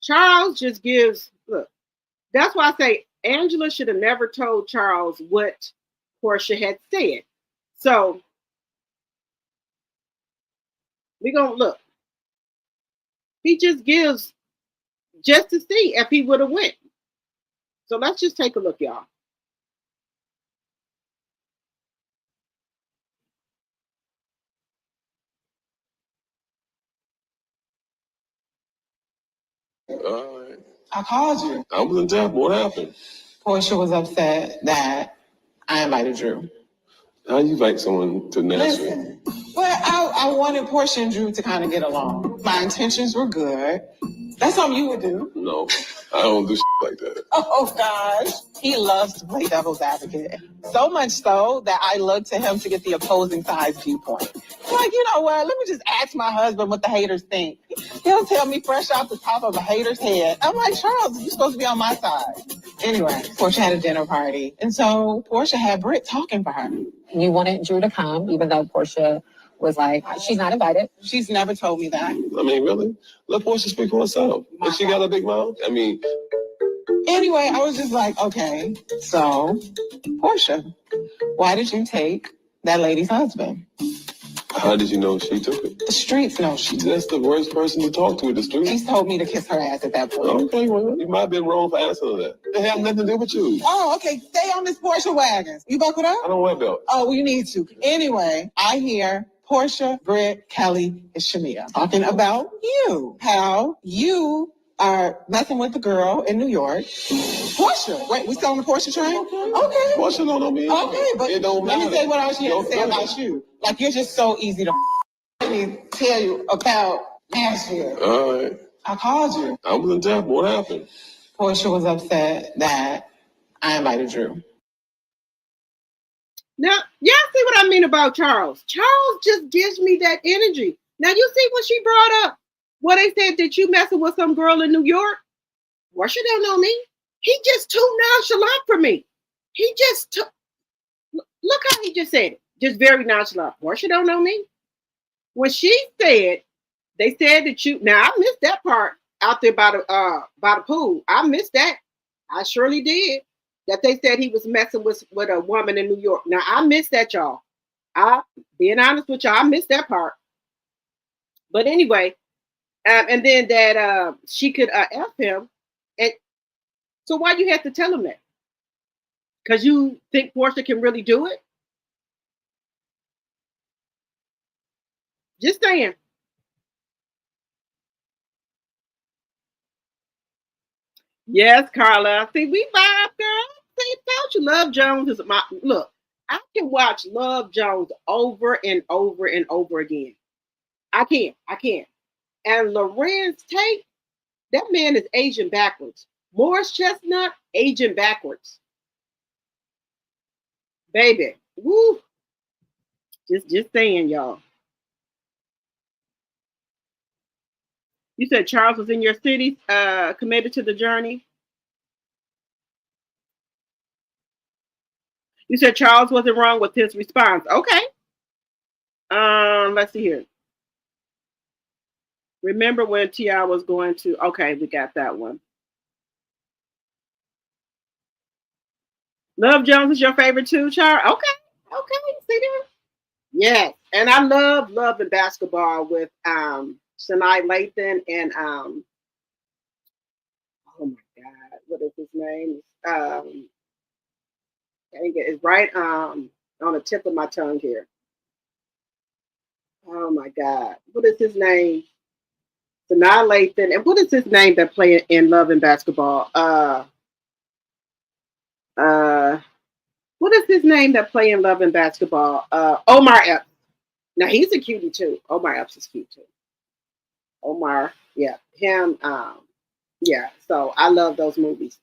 Charles just gives, look, that's why I say Angela should have never told Charles what Porsha had said. So we're going to look. He just gives just to see if he would have went. So let's just take a look, y'all. All right. I called you. I was in Tampa. What happened? Porsha was upset that I invited Drew. How you invite someone to Nashville? Listen, well, I wanted Porsha and Drew to kind of get along. My intentions were good. That's something you would do. No, I don't do shit like that. Oh, gosh. He loves to play devil's advocate. So much so that I look to him to get the opposing side's viewpoint. Like, you know what? Let me just ask my husband what the haters think. He'll tell me fresh off the top of a hater's head. I'm like, Charles, you're supposed to be on my side. Anyway, Porsha had a dinner party. And so Porsha had Britt talking for her. You wanted Drew to come, even though Porsha was like, she's not invited. She's never told me that. I mean, really? Let Porsha speak for herself. And she got a big mouth. I mean, anyway, I was just like, okay, so Porsha, why did you take that lady's husband? how did you know she took it? The streets know she did. That's the worst person to talk to in the street. She's told me to kiss her ass at that point. Okay, well, you might have been wrong for answering that. It had nothing to do with you. Oh, okay. Stay on this Porsche wagon. You buckled up? I don't wear belts. Oh, well, you need to. Anyway, I hear Porsha, Britt, Kelly, and Shamia talking about you. How you are messing with the girl in New York. Porsha. Wait, we still on the Porsche train? Okay. Porsha don't know me. Okay, but it don't let matter. me say what else she had to say about you. Like, you're just so easy to let me tell you about Nashville. All right. I called you. I was in Tampa. What happened? Porsha was upset that I invited Drew. Now, y'all see what I mean about Charles? Charles just gives me that energy. Now, you see what she brought up? What they said that you messing with some girl in New York? Porsha don't know me. He just too nonchalant for me. He just look how he just said it. Just very nonchalant. Porsha don't know me. When she said, they said that you, now I missed that part out there by the pool. I missed that. I surely did. That they said he was messing with a woman in New York. Now I missed that, y'all. I being honest with y'all, I missed that part. But anyway, and then that she could F him. And so why you have to tell him that? Because you think Porsha can really do it? Just saying. Yes, Carla. See, we vibe, girl. See, don't you? Love Jones is my look. I can watch Love Jones over and over and over again. I can. And Lorenz Tate, that man is aging backwards. Morris Chestnut, aging backwards. Baby. Woo. Just saying, y'all. You said Charles was in your city, committed to the journey. You said Charles wasn't wrong with his response. Okay. Let's see here. Remember when T.I. was going to, okay, we got that one. Love Jones is your favorite too, Charles? Okay, see there? Yes, and I love and basketball with Sanaa Lathan and oh my God, what is his name? It's right on the tip of my tongue here. Oh my God, what is his name? Sanaa Lathan, and what is his name that play in Love and Basketball? What is his name that play in Love and Basketball? Omar Epps. Now he's a cutie too. Omar Epps is cute too. Omar, yeah, him. Yeah. So I love those movies.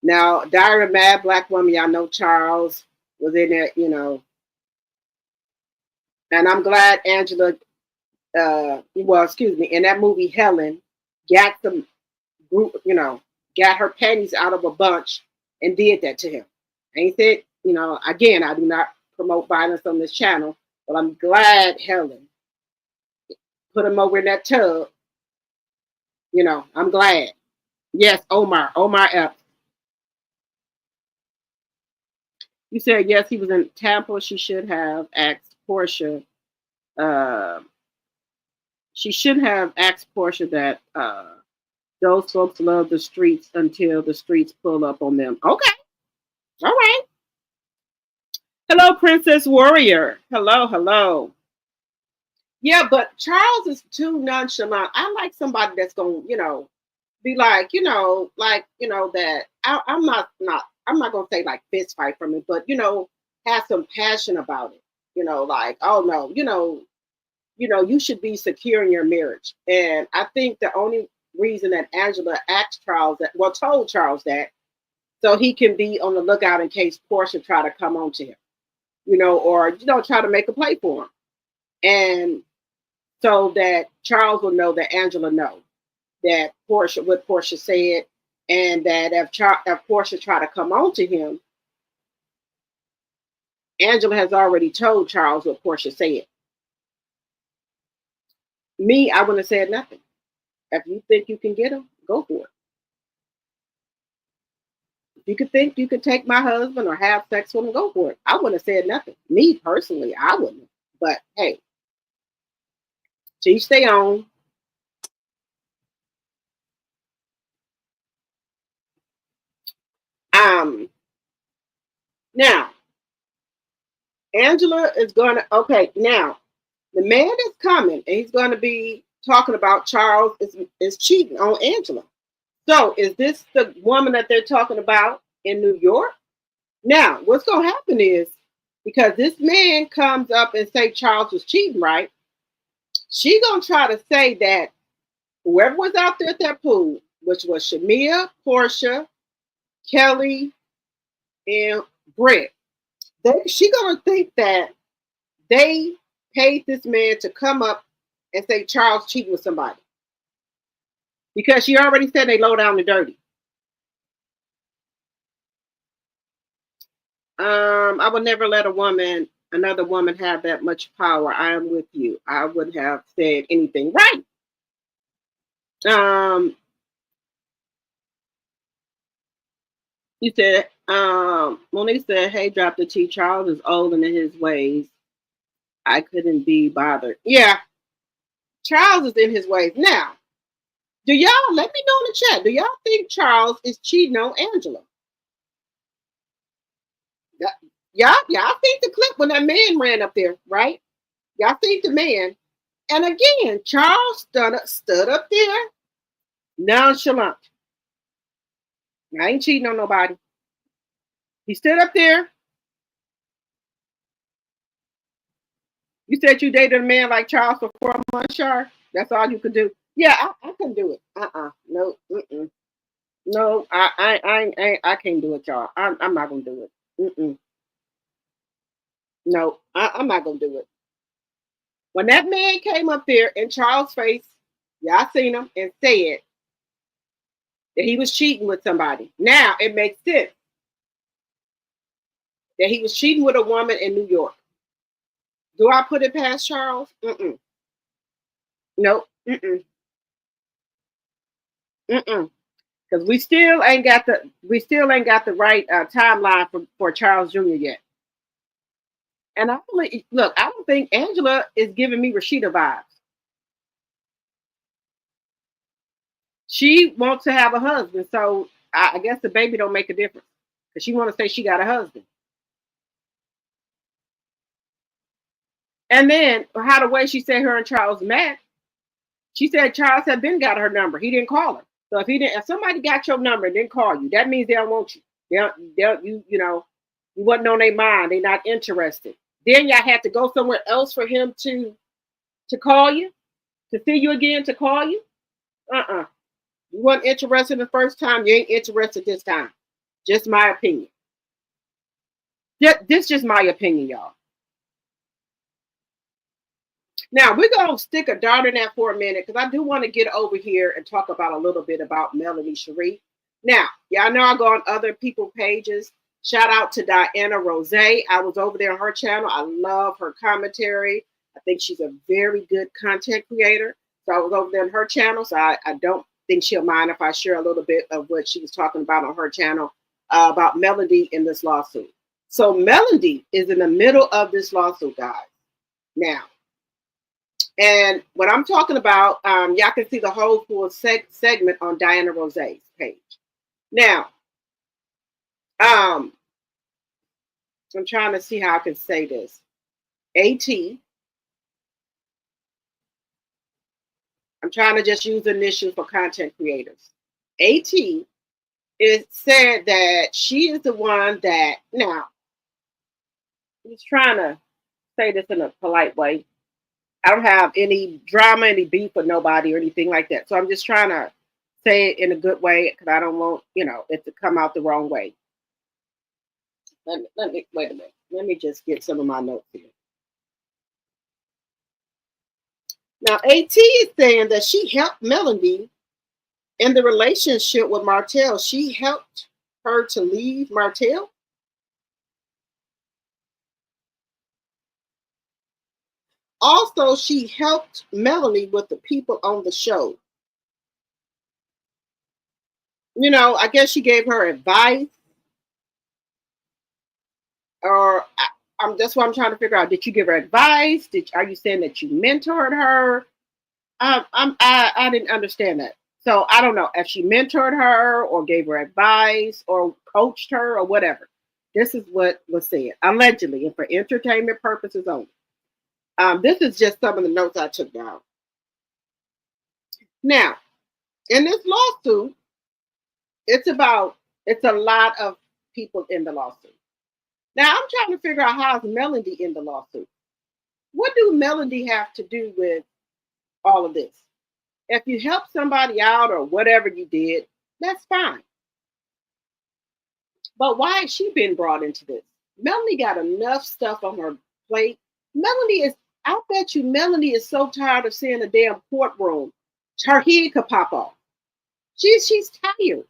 Now, Diary of a Mad Black Woman. Y'all know Charles was in it, you know, and I'm glad Angela. Well, excuse me. In that movie, Helen got some group, you know, got her panties out of a bunch and did that to him. Ain't it? You know, again, I do not promote violence on this channel, But I'm glad Helen put him over in that tub. You know, I'm glad. Yes, Omar F. You said yes, he was in Tampa. She should have asked Porsha. She should have asked Porsha that those folks love the streets until the streets pull up on them. Okay. All right. Hello, Princess Warrior. Hello, hello. Yeah, but Charles is too nonchalant. I like somebody that's going, you know, be like, that I'm not gonna say like fist fight from it, but have some passion about it. Like, oh no, you should be secure in your marriage. And I think the only reason that Angela asked Charles told Charles that, so he can be on the lookout in case Porsha try to come on to him, or try to make a play for him. And so that Charles will know that Angela knows that what Porsha said, and that if Porsha try to come on to him, Angela has already told Charles what Porsha said. Me, I wouldn't have said nothing. If you think you can get him, go for it. If you could think you could take my husband or have sex with him, go for it. I wouldn't have said nothing. Me personally, I wouldn't. But hey, to each their own. Now, Angela is now the man is coming and he's going to be talking about Charles is cheating on Angela. So is this the woman that they're talking about in New York? Now, what's going to happen is, because this man comes up and say Charles was cheating, right? She going to try to say that whoever was out there at that pool, which was Shamia, Porsha, Kelly, and Brett, she going to think that they paid this man to come up and say Charles cheated with somebody. Because she already said they low down and dirty. I would never let another woman have that much power. I am with you. I wouldn't have said anything. Right. You said, Monique said, hey, drop the T. Charles is old and in his ways. I couldn't be bothered. Yeah. Charles is in his ways. Now, let me know in the chat, do y'all think Charles is cheating on Angela? Y'all think the clip when that man ran up there, right? Y'all think the man. And again, Charles stood up there, nonchalant. I ain't cheating on nobody. He stood up there. You said you dated a man like Charles for 4 months, Shar? That's all you could do? Yeah, I couldn't do it. No, no, I can't do it, y'all. I'm not gonna do it. No, I'm not gonna do it. When that man came up there in Charles' face, y'all seen him, and said that he was cheating with somebody. Now it makes sense that he was cheating with a woman in New York. Do I put it past Charles? Nope. Because we still ain't got the right timeline for Charles Jr. yet. And I don't think Angela is giving me Rashida vibes. She wants to have a husband, so I guess the baby don't make a difference because she want to say she got a husband. And then how the way she said her and Charles met, she said Charles had been got her number. He didn't call her. So if somebody got your number and didn't call you, that means they don't want you. You wasn't on their mind. They're not interested. Then y'all had to go somewhere else for him to call you, to see you again, to call you. You weren't interested the first time. You ain't interested this time. Just my opinion. This is just my opinion, y'all. Now, we're going to stick a dart in that for a minute because I do want to get over here and talk about a little bit about Melanie Sheree. Now, y'all know I go on other people's pages Shout out to Diana Rose. I was over there on her channel. I love her commentary. I think she's a very good content creator. So I was over there on her channel. So I don't think she'll mind if I share a little bit of what she was talking about on her channel about Melody in this lawsuit. So Melody is in the middle of this lawsuit, guys. Now, and what I'm talking about, y'all can see the whole full segment on Diana Rose's page. Now, I'm trying to see how I can say this. I'm trying to just use initials for content creators. It said that she is the one that, now, I'm just trying to say this in a polite way. I don't have any drama, any beef with nobody or anything like that. So I'm just trying to say it in a good way because I don't want, it to come out the wrong way. Let me wait a minute. Let me just get some of my notes here. Now, AT is saying that she helped Melody in the relationship with Martell. She helped her to leave Martell. Also, she helped Melody with the people on the show. I guess she gave her advice. Or that's what I'm trying to figure out. Did you give her advice? Are you saying that you mentored her? I didn't understand that. So I don't know if she mentored her or gave her advice or coached her or whatever. This is what was said, allegedly, and for entertainment purposes only. This is just some of the notes I took down. Now, in this lawsuit, it's a lot of people in the lawsuit. Now, I'm trying to figure out how's Melody in the lawsuit. What do Melody have to do with all of this? If you help somebody out or whatever you did, that's fine. But why has she been brought into this? Melody got enough stuff on her plate. I bet you Melody is so tired of seeing a damn courtroom. Her head could pop off. She's tired.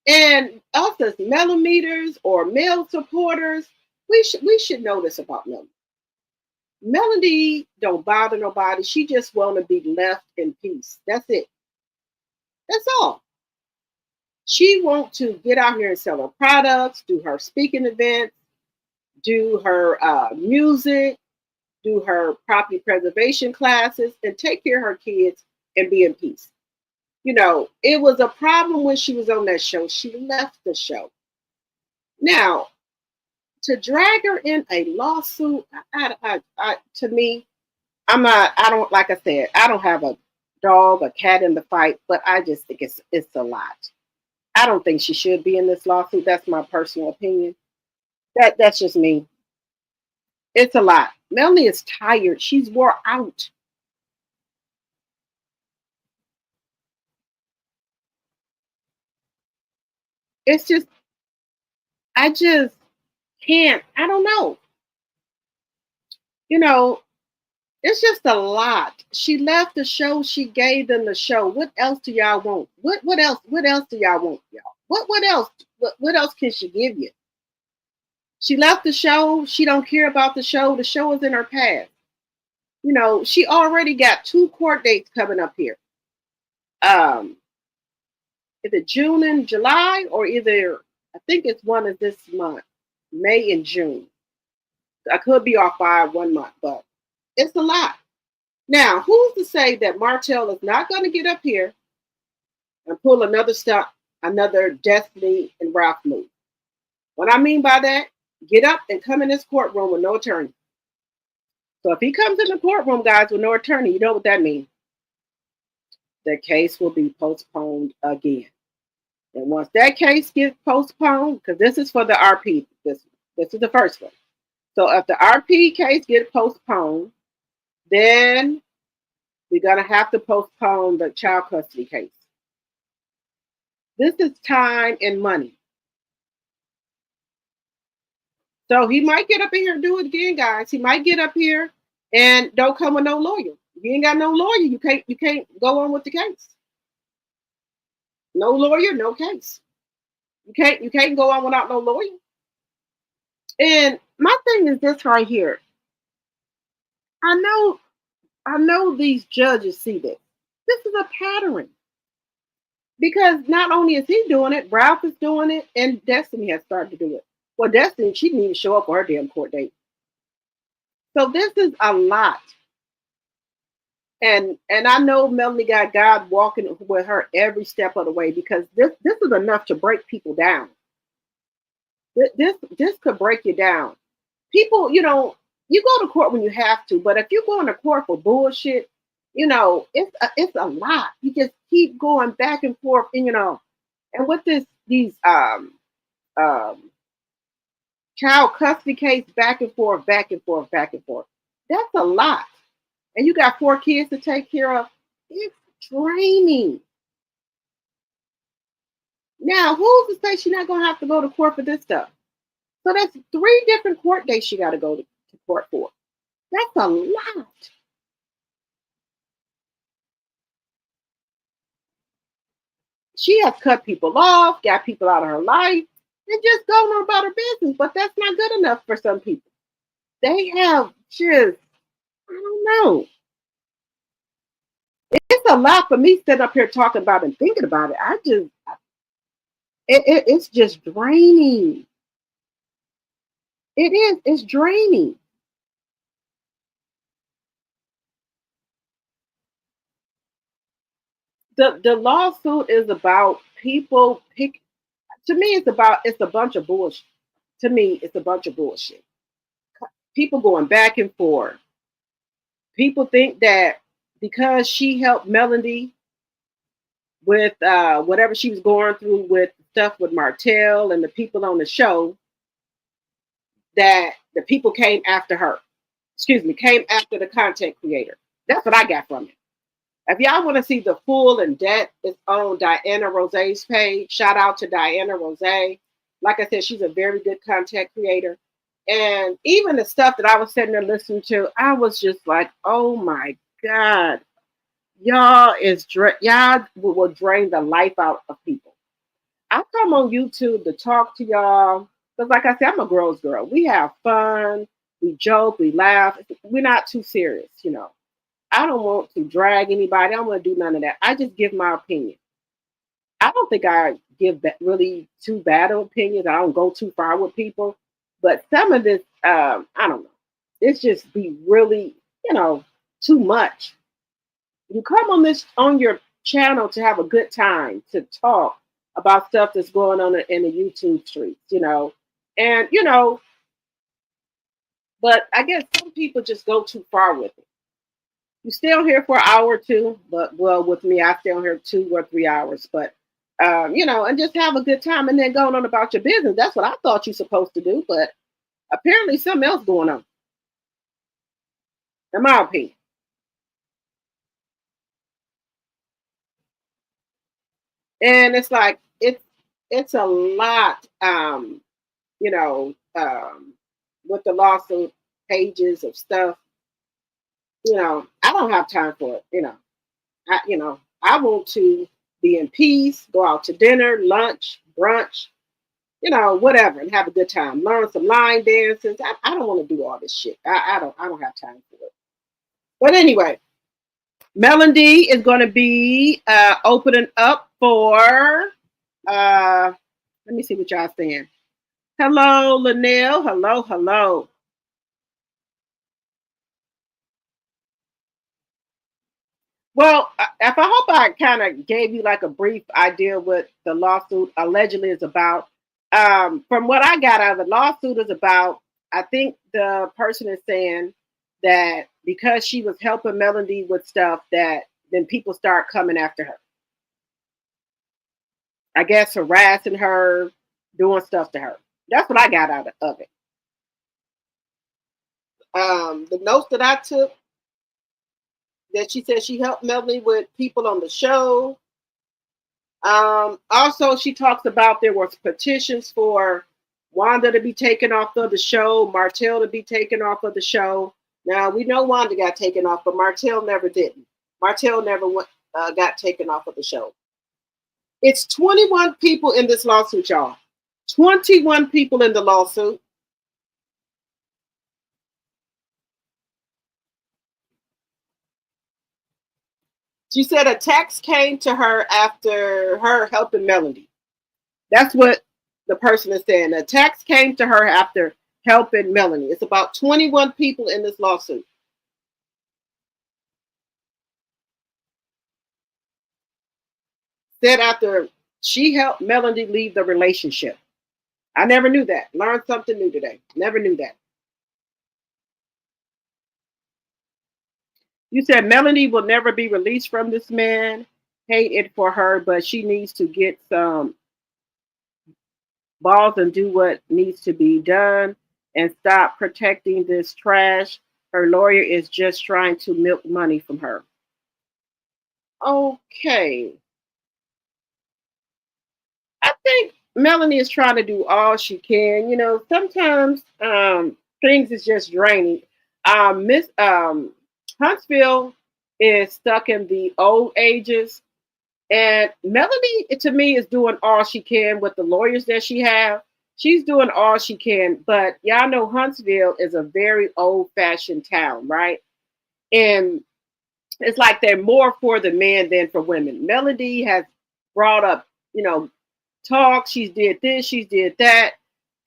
And us as millimeters or male supporters, we should know this about Melody. Melody don't bother nobody. She just want to be left in peace. That's it. That's all. She wants to get out here and sell her products, do her speaking events, do her music, do her property preservation classes, and take care of her kids and be in peace. It was a problem when she was on that show. She left the show. Now, to drag her in a lawsuit, to me, like I said, I don't have a dog, a cat in the fight, but I just think it's a lot. I don't think she should be in this lawsuit. That's my personal opinion. That's just me. It's a lot. Melanie is tired. She's wore out. It's just, I just can't. I don't know. It's just a lot. She left the show. She gave them the show. What else do y'all want? What else? What else do y'all want, y'all? What else? What else can she give you? She left the show. She don't care about the show. The show is in her past. She already got 2 court dates coming up here. Is it June and July, or either, I think it's one of this month, May and June. I could be off by 1 month, but it's a lot. Now, who's to say that Martell is not going to get up here and pull another stunt, another Destiny and Ralph move? What I mean by that, get up and come in this courtroom with no attorney. So if he comes in the courtroom, guys, with no attorney, you know what that means. The case will be postponed again. And once that case gets postponed, because this is for the RP, this is the first one. So if the RP case gets postponed, then we're going to have to postpone the child custody case. This is time and money. So he might get up in here and do it again, guys. He might get up here and don't come with no lawyer. If you ain't got no lawyer, you can't go on with the case. No lawyer, no case. You can't go on without no lawyer. And my thing is this right here. I know these judges see this. This is a pattern. Because not only is he doing it, Ralph is doing it, and Destiny has started to do it. Well, Destiny, she didn't even show up for her damn court date. So this is a lot. And I know Melanie got God walking with her every step of the way, because this is enough to break people down. This could break you down. People, you go to court when you have to, but if you're going to court for bullshit, it's a lot. You just keep going back and forth, and and with these child custody case, back and forth, back and forth, back and forth. That's a lot. And you got 4 kids to take care of. It's draining. Now, who's to say she's not going to have to go to court for this stuff? So that's 3 different court dates she got to go to court for. That's a lot. She has cut people off, got people out of her life, and just going on about her business. But that's not good enough for some people. They have just, I don't know. It's a lot for me sitting up here talking about and thinking about it. It's just draining. It is. It's draining. The lawsuit is about people pick. To me, it's a bunch of bullshit. To me, it's a bunch of bullshit. People going back and forth. People think that because she helped Melody with whatever she was going through with stuff with Martell and the people on the show, that the people came after her. Came after the content creator. That's what I got from it. If y'all want to see the full and depth, it's on Diana Rose's page. Shout out to Diana Rose. Like I said, she's a very good content creator. And even the stuff that I was sitting there listening to, I was just like, oh my God. Y'all will drain the life out of people. I come on YouTube to talk to y'all. Because like I said, I'm a girl's girl. We have fun. We joke. We laugh. We're not too serious, I don't want to drag anybody. I don't want to do none of that. I just give my opinion. I don't think I give really too bad of opinions. I don't go too far with people. But some of this, I don't know. It's just be really, too much. You come on your channel to have a good time, to talk about stuff that's going on in the YouTube streets, And, but I guess some people just go too far with it. You stay on here for an hour or two, but with me, I stay on here 2 or 3 hours. But and just have a good time, and then going on about your business. That's what I thought you're supposed to do, but apparently something else going on. In my opinion. And it's like it's a lot, with the lawsuit pages of stuff. I don't have time for it. I want to be in peace, go out to dinner, lunch, brunch, whatever, and have a good time. Learn some line dances. I don't want to do all this shit. I don't have time for it. But anyway, Melody is going to be opening up for. Let me see what y'all saying. Hello, Linnell. Hello. Well, if I hope I kind of gave you like a brief idea what the lawsuit allegedly is about. From what I got out of the lawsuit is about, I think the person is saying that because she was helping Melody with stuff, that then people start coming after her. I guess harassing her, doing stuff to her. That's what I got out of it. The notes that I took, that she said she helped Melody with people on the show. Also, she talks about there was petitions for Wanda to be taken off of the show, Martell to be taken off of the show. Now, we know Wanda got taken off, but Martell never didn't. Martell never got taken off of the show. It's 21 people in this lawsuit, y'all. 21 people in the lawsuit. She said a text came to her after her helping Melody. That's what the person is saying. A text came to her after helping Melanie. It's about 21 people in this lawsuit. Said after she helped Melanie leave the relationship. I never knew that. Learned something new today. Never knew that. You said Melanie will never be released from this man. Hate it for her, but she needs to get some balls and do what needs to be done and stop protecting this trash. Her lawyer is just trying to milk money from her. Okay. I think Melanie is trying to do all she can. You know, sometimes things is just draining. Miss Huntsville is stuck in the old ages, and Melanie, to me, is doing all she can with the lawyers that she have. She's doing all she can, but y'all know Huntsville is a very old-fashioned town, right? And it's like they're more for the men than for women. Melody has brought up, you know, talk. She's did this, she's did that,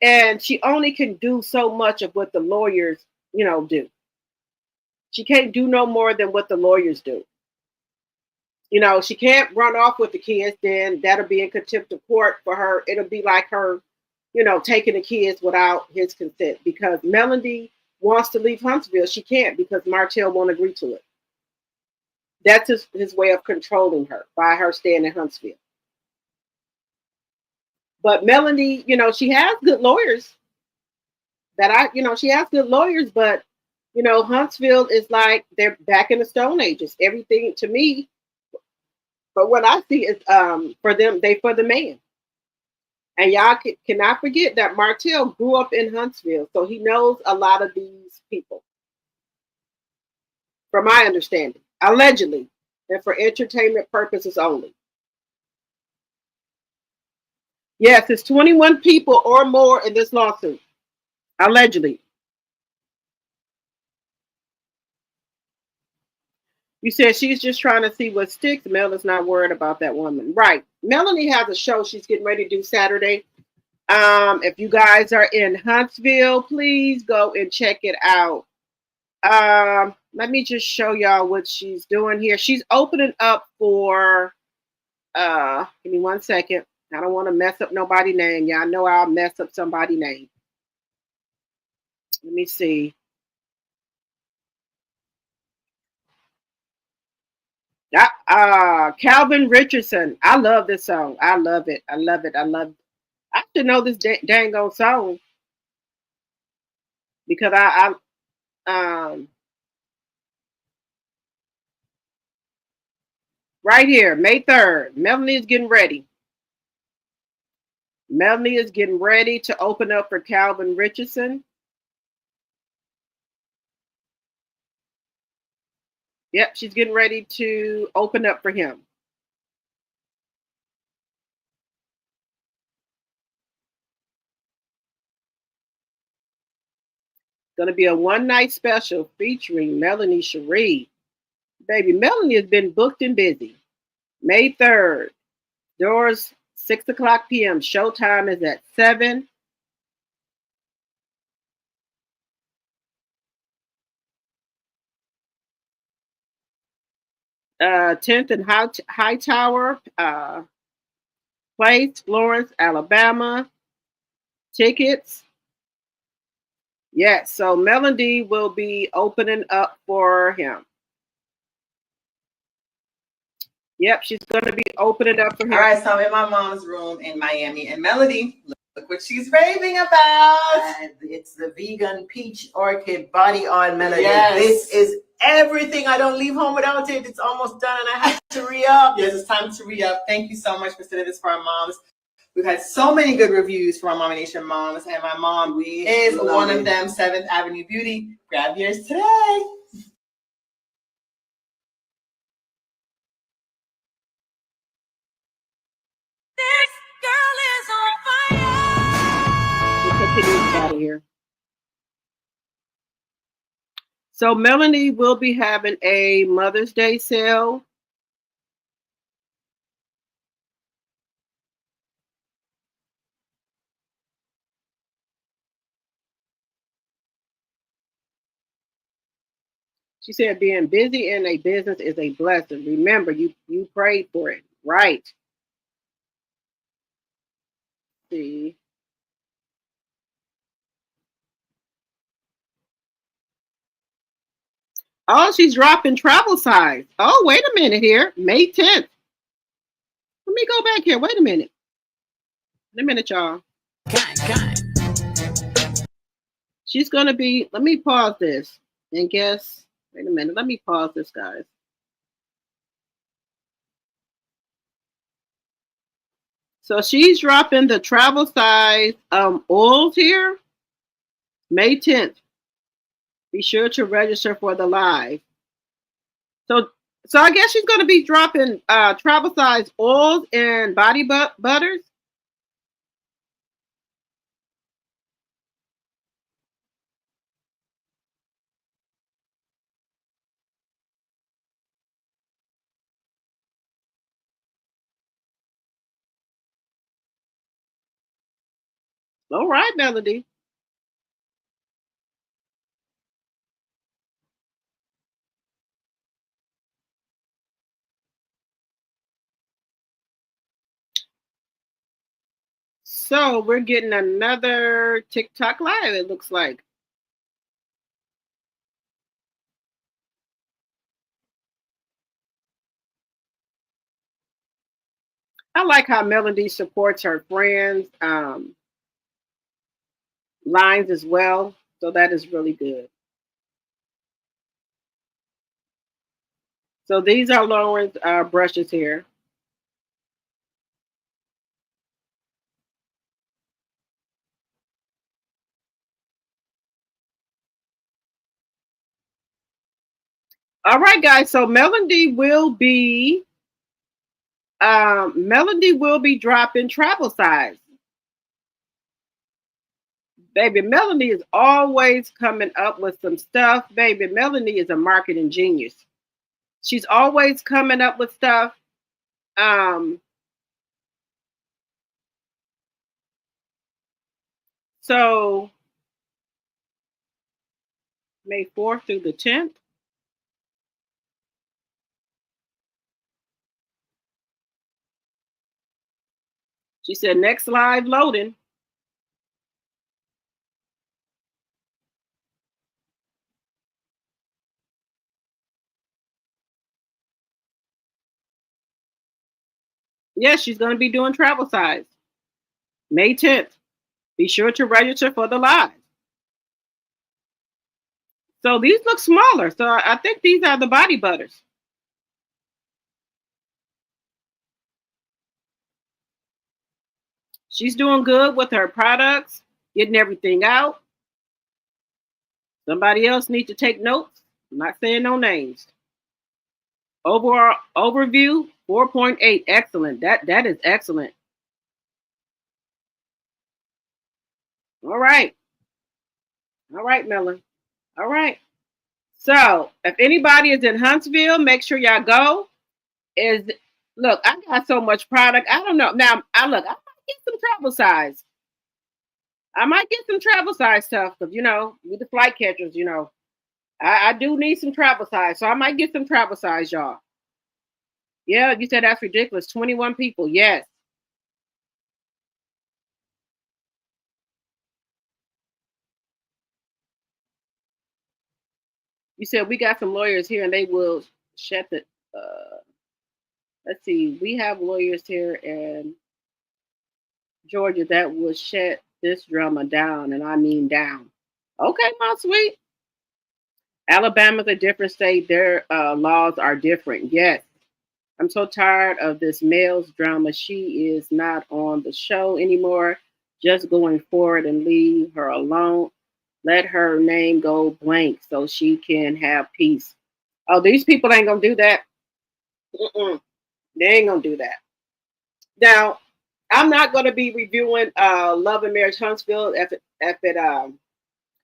and she only can do so much of what the lawyers, you know, do. She can't do no more than what the lawyers do. You know, she can't run off with the kids, then that'll be in contempt of court for her. It'll be like her, you know, taking the kids without his consent, because Melody wants to leave Huntsville. She can't because Martell won't agree to it. That's his way of controlling her, by her staying in Huntsville. But Melanie, you know, she has good lawyers. She has good lawyers, but you know, Huntsville is like they're back in the Stone Ages. Everything to me, but what I see is for them, they for the man. And y'all cannot forget that Martell grew up in Huntsville, so he knows a lot of these people. From my understanding, allegedly, and for entertainment purposes only. Yes, it's 21 people or more in this lawsuit, allegedly. You said she's just trying to see what sticks. Mel is not worried about that woman. Right. Melanie has a show she's getting ready to do Saturday. If you guys are in Huntsville, please go and check it out. Let me just show y'all what she's doing here. She's opening up for, give me 1 second. I don't want to mess up nobody's name. Y'all know I'll mess up somebody's name. Let me see. Calvin Richardson. I love this song. I love it. I love it. I love it. I should know this dang old song because right here, May 3rd. Melanie is getting ready. Melanie is getting ready to open up for Calvin Richardson. Yep, she's getting ready to open up for him. Going to be a one-night special featuring Melanie Sheree. Baby, Melanie has been booked and busy. May 3rd. Doors 6 o'clock p.m. Showtime is at 7. Tenth and Hightower Place, Florence, Alabama. Tickets. Yes, so Melody will be opening up for him. Yep, she's going to be opening up for him. All right, so I'm in my mom's room in Miami, and Melody, look what she's raving about. It's the vegan peach orchid body oil, Melody. Yes. This is everything. I don't leave home without it. It's almost done, and I have to re-up. Yes, it's time to re-up. Thank you so much for sending this for our moms. We've had so many good reviews from our Mommy Nation moms, and my mom is one of them, 7th Avenue Beauty. Grab yours today. get these out of here. So Melanie will be having a Mother's Day sale. She said being busy in a business is a blessing. Remember, you prayed for it. Right. See. Oh, she's dropping travel size. Oh, wait a minute here. May 10th. Let me go back here. Wait a minute. Wait a minute, y'all. She's going to be, let me pause this and guess. Wait a minute. Let me pause this, guys. So she's dropping the travel size oils here. May 10th. Be sure to register for the live. So I guess she's going to be dropping travel size oils and body butters. All right, Melody. So we're getting another TikTok live, it looks like. I like how Melody supports her friends' lines as well. So that is really good. So these are Lauren's brushes here. All right, guys. So Melody will be dropping travel size. Baby, Melanie is always coming up with some stuff. Baby, Melanie is a marketing genius. She's always coming up with stuff. So May 4th through the 10th. She said next live loading. Yes, she's going to be doing travel size. May 10th. Be sure to register for the live. So these look smaller. So I think these are the body butters. She's doing good with her products, getting everything out. Somebody else needs to take notes. I'm not saying no names. Overall overview 4.8. Excellent. That is excellent. All right. All right, Melon. All right. So if anybody is in Huntsville, make sure y'all go. Look, I got so much product. I don't know. Now I might get some travel size. I might get some travel size stuff because with the flight catchers, I do need some travel size. So I might get some travel size, y'all. Yeah, you said that's ridiculous. 21 people. Yes. You said we got some lawyers here and they will shut the let's see, we have lawyers here in Georgia that will shut this drama down, and I mean down. Okay, my sweet. Alabama's a different state. Their laws are different. Yes. I'm so tired of this male's drama. She is not on the show anymore. Just going forward and leave her alone. Let her name go blank so she can have peace. Oh, these people ain't going to do that. They ain't going to do that. Now, I'm not going to be reviewing Love and Marriage Huntsville if it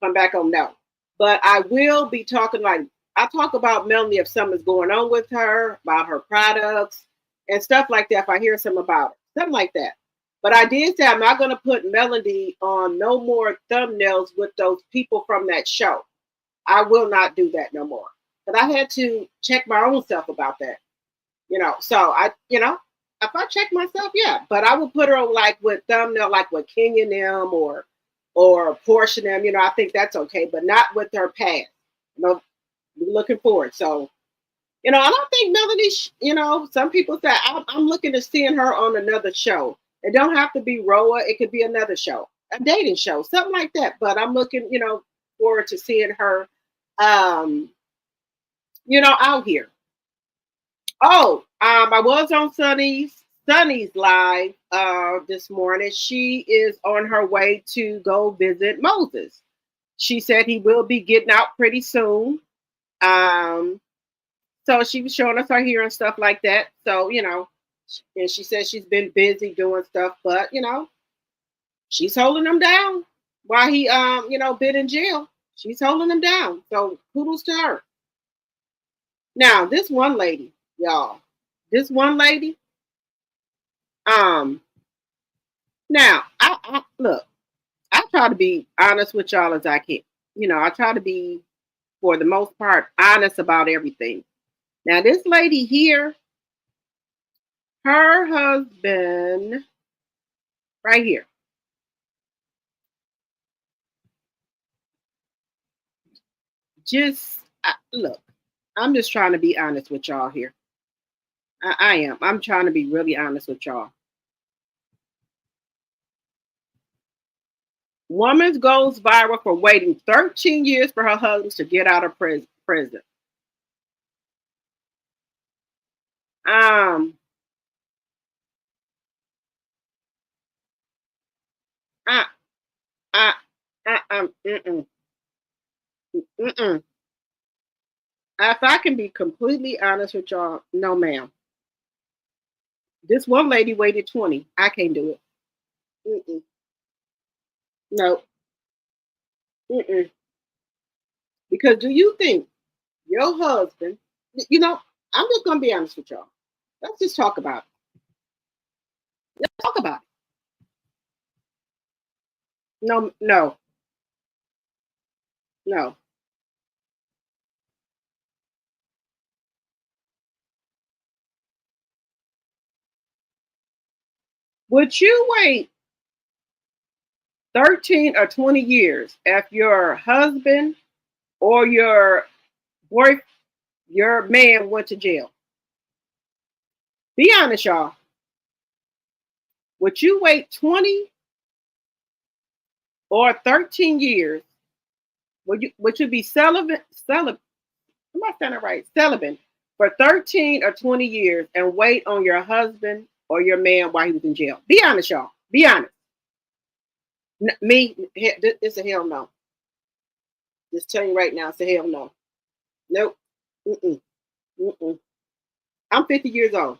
come back on no. But I will be talking I talk about Melanie if something's going on with her, about her products and stuff like that. If I hear something about it, something like that. But I did say I'm not going to put Melanie on no more thumbnails with those people from that show. I will not do that no more. But I had to check my own self about that. So if I check myself, yeah. But I would put her on with thumbnail, with Kenya and them or Porsha and them. I think that's okay, but not with her past. Looking forward. So, I don't think Melanie, some people say I'm looking to seeing her on another show. It don't have to be RHOA. It could be another show, a dating show, something like that. But I'm looking, forward to seeing her, out here. Oh, I was on Sunny's live this morning. She is on her way to go visit Moses. She said he will be getting out pretty soon. So she was showing us her hair and stuff like that. So, and she said she's been busy doing stuff, but she's holding him down while he been in jail. She's holding him down. So kudos to her. Now, this one lady, y'all. This one lady. Now I look, I try to be honest with y'all as I can. I try to be, for the most part, honest about everything. Now, this lady here, her husband, right here. Look, I'm just trying to be honest with y'all here. I am. I'm trying to be really honest with y'all. Woman goes viral for waiting 13 years for her husband to get out of prison. If I can be completely honest with y'all, no, ma'am. This one lady waited 20. I can't do it. No. Because do you think your husband, I'm just going to be honest with y'all. Let's just talk about it. Let's talk about it. No. Would you wait 13 or 20 years if your husband or your man went to jail? Be honest, y'all. Would you wait 20 or 13 years? Would you be celibate? Am I saying it right? Celibate for 13 or 20 years and wait on your husband or your man while he was in jail? Be honest, y'all. Be honest. Me, it's a hell no. Just telling you right now, it's a hell no. Nope. I'm 50 years old.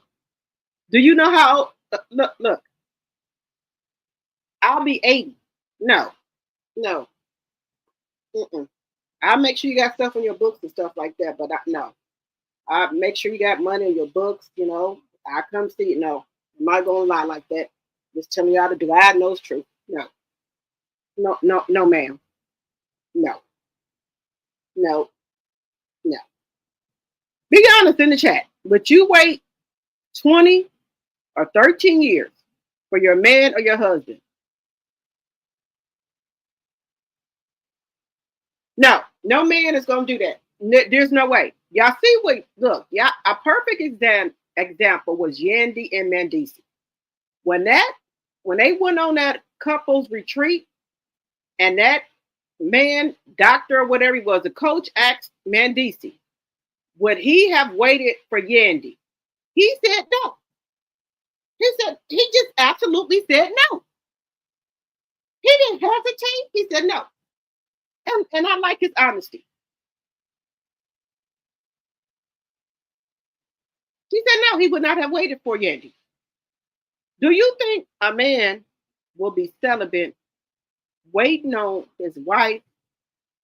Do you know how? Look. I'll be 80. No. I'll make sure you got stuff in your books and stuff like that, but no. I'll make sure you got money in your books, I come see it. No. I'm not going to lie like that. Just telling y'all the God knows truth. No, ma'am. No. Be honest in the chat. Would you wait 20 or 13 years for your man or your husband? No man is going to do that. There's no way. Y'all see a perfect example was Yandy and Mandisi. When they went on that couples retreat and that man, doctor or whatever he was, the coach asked Mandisi, would he have waited for Yandy? He said no. He just absolutely said no. He didn't hesitate. He said no. And I like his honesty. He said no, he would not have waited for Yandy. Do you think a man will be celibate waiting on his wife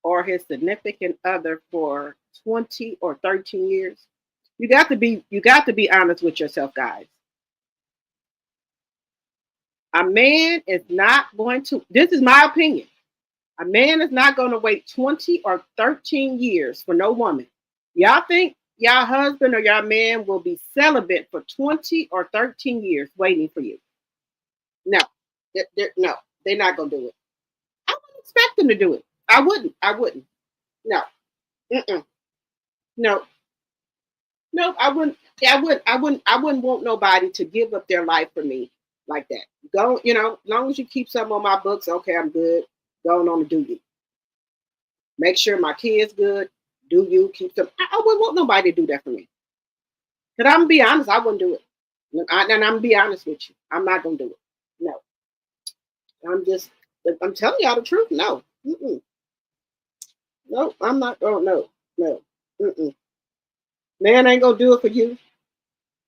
or his significant other for 20 or 13 years? You got to be honest with yourself, guys. A man is not going to, this is my opinion. A man is not going to wait 20 or 13 years for no woman. Y'all think y'all husband or y'all man will be celibate for 20 or 13 years waiting for you? No. No, they're not going to do it. I wouldn't expect them to do it. I wouldn't. No. Mm-mm. No. No, I wouldn't. I wouldn't want nobody to give up their life for me like that. Go, as long as you keep some on my books, okay, I'm good. Going on to do you. Make sure my kids good. Do you keep them? I wouldn't want nobody to do that for me. But I'm gonna be honest, I wouldn't do it. And I'm gonna be honest with you. I'm not gonna do it. No. I'm telling y'all the truth. No. Mm-mm. No, I'm not going. No. Mm-mm. Man ain't gonna do it for you.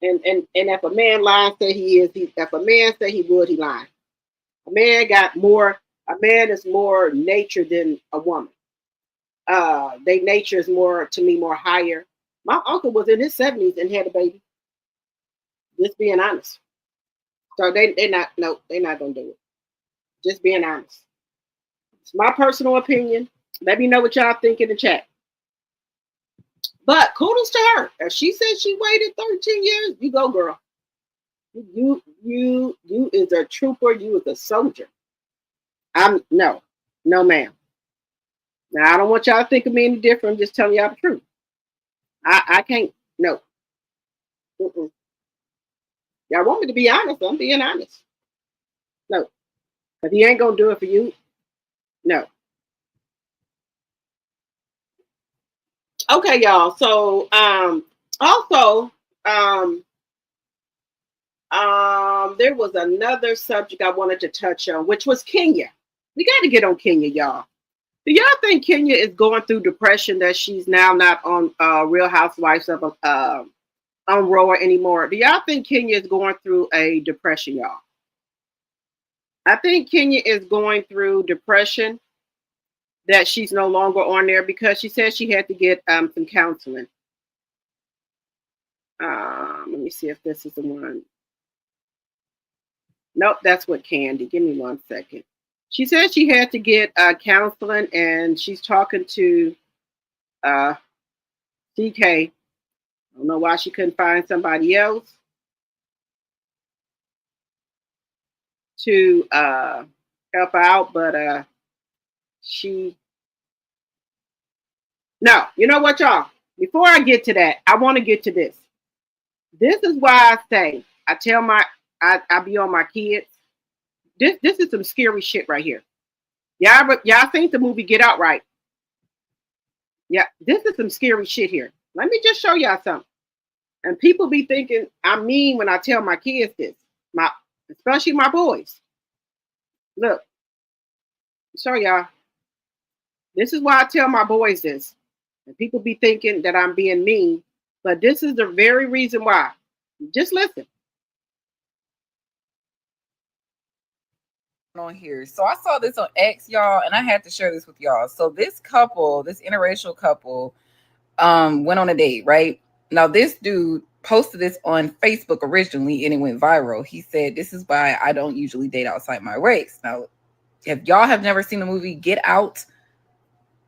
And if a man lies, say he is. If a man say he would, he lying. A man is more nature than a woman. Their nature is more, to me, more higher. My uncle was in his 70s and had a baby. Just being honest. So they're not gonna do it. Just being honest. It's my personal opinion. Let me know what y'all think in the chat. But kudos to her. If she said she waited 13 years, you go, girl. You is a trooper. You is a soldier. No, ma'am. Now I don't want y'all to think of me any different. I'm just telling y'all the truth. I can't. No. Mm-mm. Y'all want me to be honest? I'm being honest. No. If he ain't gonna do it for you, no. Okay, y'all. So also there was another subject I wanted to touch on, which was Kenya. We got to get on Kenya, y'all. Do y'all think Kenya is going through depression that she's now not on Real Housewives of on RHOA anymore? Do y'all think Kenya is going through a depression, y'all? I think Kenya is going through depression that she's no longer on there because she said she had to get some counseling. Let me see if this is the one. Nope, that's what Candy. Give me 1 second. She said she had to get counseling, and she's talking to CK. I don't know why she couldn't find somebody else to help out, but no, you know what, y'all? Before I get to that, I want to get to this. This is why I say I be on my kids. This is some scary shit right here. Y'all seen the movie Get Out, right? Yeah, this is some scary shit here. Let me just show y'all something. And people be thinking I'm mean when I tell my kids this, especially my boys. Look, show y'all. This is why I tell my boys this. And people be thinking that I'm being mean, but this is the very reason why. Just listen. On here. So I saw this on X, y'all, and I had to share this with y'all. So this couple, this interracial couple, went on a date, right? Now this dude posted this on Facebook originally and it went viral. He said, "This is why I don't usually date outside my race." Now, if y'all have never seen the movie Get Out,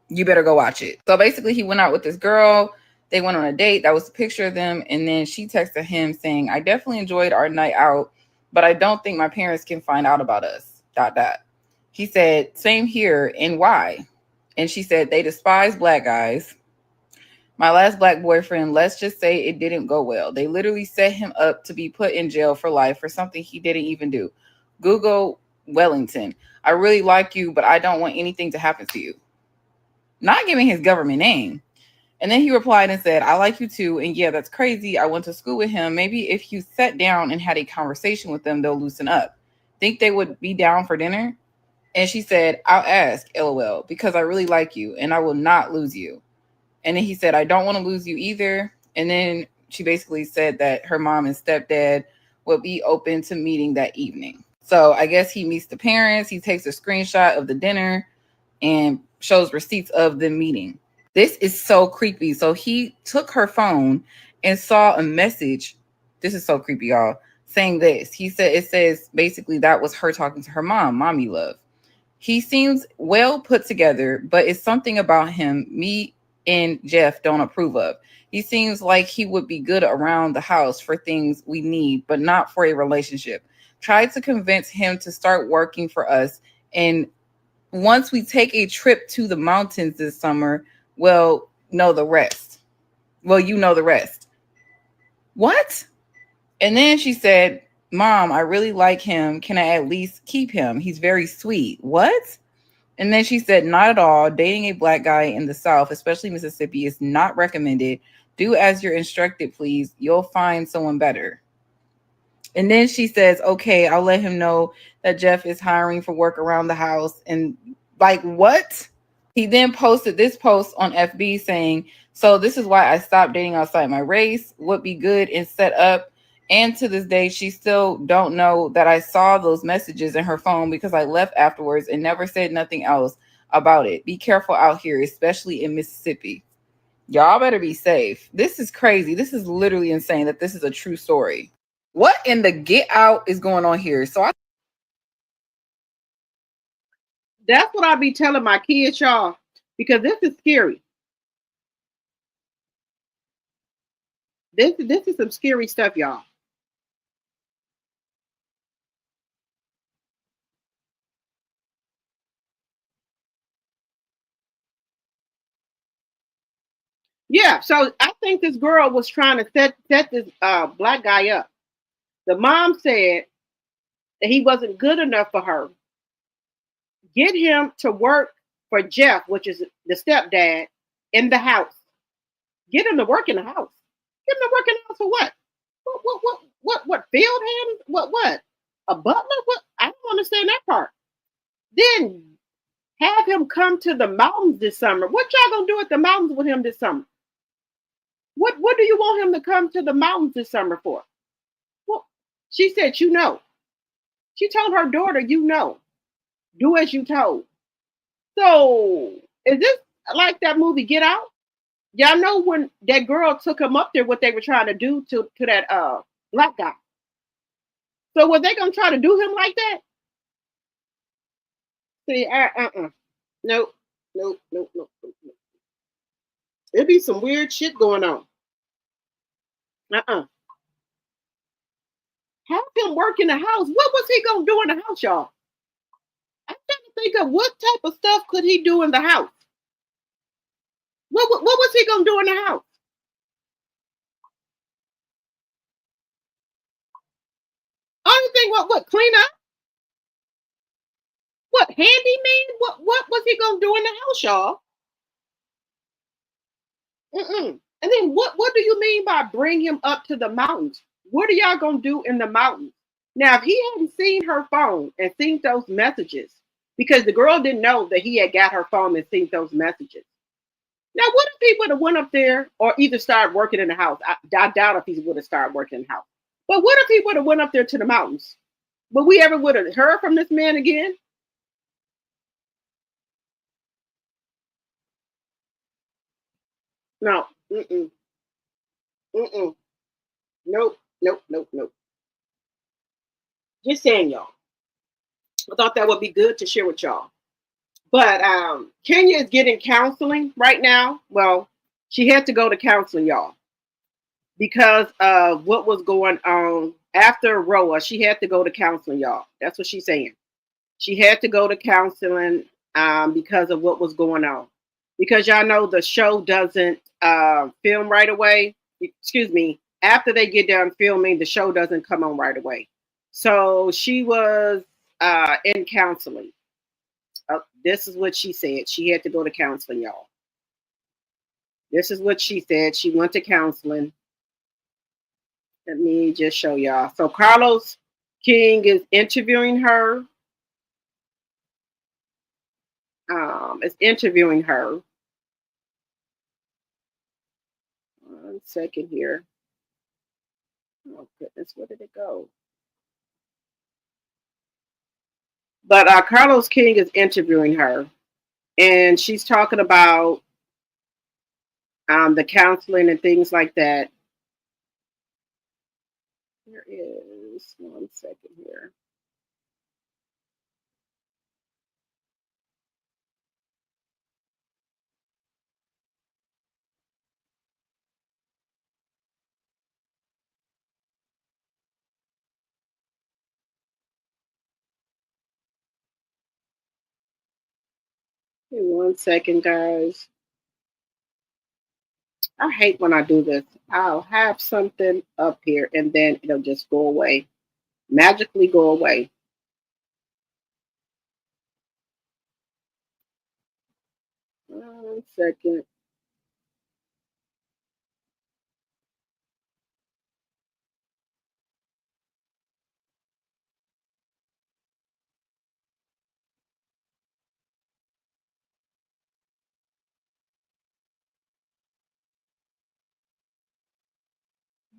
you better go watch it. So basically he went out with this girl. They went on a date. That was a picture of them. And then she texted him saying, "I definitely enjoyed our night out, but I don't think my parents can find out about us. ... He said, "Same here, and why?" And she said, "They despise black guys. My last black boyfriend, let's just say it didn't go well. They literally set him up to be put in jail for life for something he didn't even do. Google Wellington. I really like you, but I don't want anything to happen to you." Not giving his government name. And then he replied and said, "I like you too. And yeah, that's crazy. I went to school with him. Maybe if you sat down and had a conversation with them, they'll loosen up. Think they would be down for dinner?" And she said, "I'll ask, LOL, because I really like you and I will not lose you." And then he said, "I don't want to lose you either." And then she basically said that her mom and stepdad would be open to meeting that evening. So I guess he meets the parents. He takes a screenshot of the dinner and shows receipts of the meeting. This is so creepy. So he took her phone and saw a message. This is so creepy, y'all. Saying this. He said, it says basically that was her talking to her mom, mommy love. He seems well put together, but it's something about him me and Jeff don't approve of. He seems like he would be good around the house for things we need, but not for a relationship. Tried to convince him to start working for us. And once we take a trip to the mountains this summer, well, know the rest. Well, you know the rest. What? And then she said, Mom, I really like him. Can I at least keep him? He's very sweet. What? And then she said, not at all. Dating a black guy in the South, especially Mississippi, is not recommended. Do as you're instructed, please. You'll find someone better. And then she says, okay, I'll let him know that Jeff is hiring for work around the house. And like, what? He then posted this post on FB saying, so this is why I stopped dating outside my race, would be good and set up. And to this day, she still don't know that I saw those messages in her phone because I left afterwards and never said nothing else about it. Be careful out here, especially in Mississippi. Y'all better be safe. This is crazy. This is literally insane that this is a true story. What in the get out is going on here? So that's what I be telling my kids, y'all, because this is scary. This is some scary stuff, y'all. Yeah, so I think this girl was trying to set this black guy up. The mom said that he wasn't good enough for her. Get him to work for Jeff, which is the stepdad, in the house. Get him to work in the house. Get him to work in the house for what? What field hand? What? A butler? What? I don't understand that part. Then have him come to the mountains this summer. What y'all gonna do at the mountains with him this summer? What do you want him to come to the mountains this summer for? Well, she said, you know. She told her daughter, you know. Do as you told. So is this like that movie Get Out? Y'all know when that girl took him up there, what they were trying to do to that black guy. So were they gonna try to do him like that? See, nope. It'd be some weird shit going on. Have him work in the house. What was he gonna do in the house, y'all? I'm trying to think of what type of stuff could he do in the house. What was he gonna do in the house? Only thing, what clean up? What handyman? What was he gonna do in the house, y'all? And then what do you mean by bring him up to the mountains? What are y'all gonna do in the mountains? Now, if he hadn't seen her phone and seen those messages, because the girl didn't know that he had got her phone and seen those messages. Now, what if he would have went up there or either started working in the house? I doubt if he would have started working in the house. But what if he would have went up there to the mountains? Would we ever would have heard from this man again? No. Nope. Just saying, y'all. I thought that would be good to share with y'all. But Kenya is getting counseling right now. Well, she had to go to counseling, y'all, because of what was going on after RHOA. She had to go to counseling, y'all. That's what she's saying. She had to go to counseling because of what was going on. Because y'all know the show doesn't film right away. Excuse me. After they get done filming, the show doesn't come on right away. So she was in counseling. This is what she said. She had to go to counseling, y'all. This is what she said. She went to counseling. Let me just show y'all. So Carlos King is interviewing her. Is interviewing her. One second here. Oh goodness, where did it go? But Carlos King is interviewing her, and she's talking about the counseling and things like that. There is 1 second here. Give me 1 second, guys. I hate when I do this. I'll have something up here and then it'll just go away. Magically go away. One second.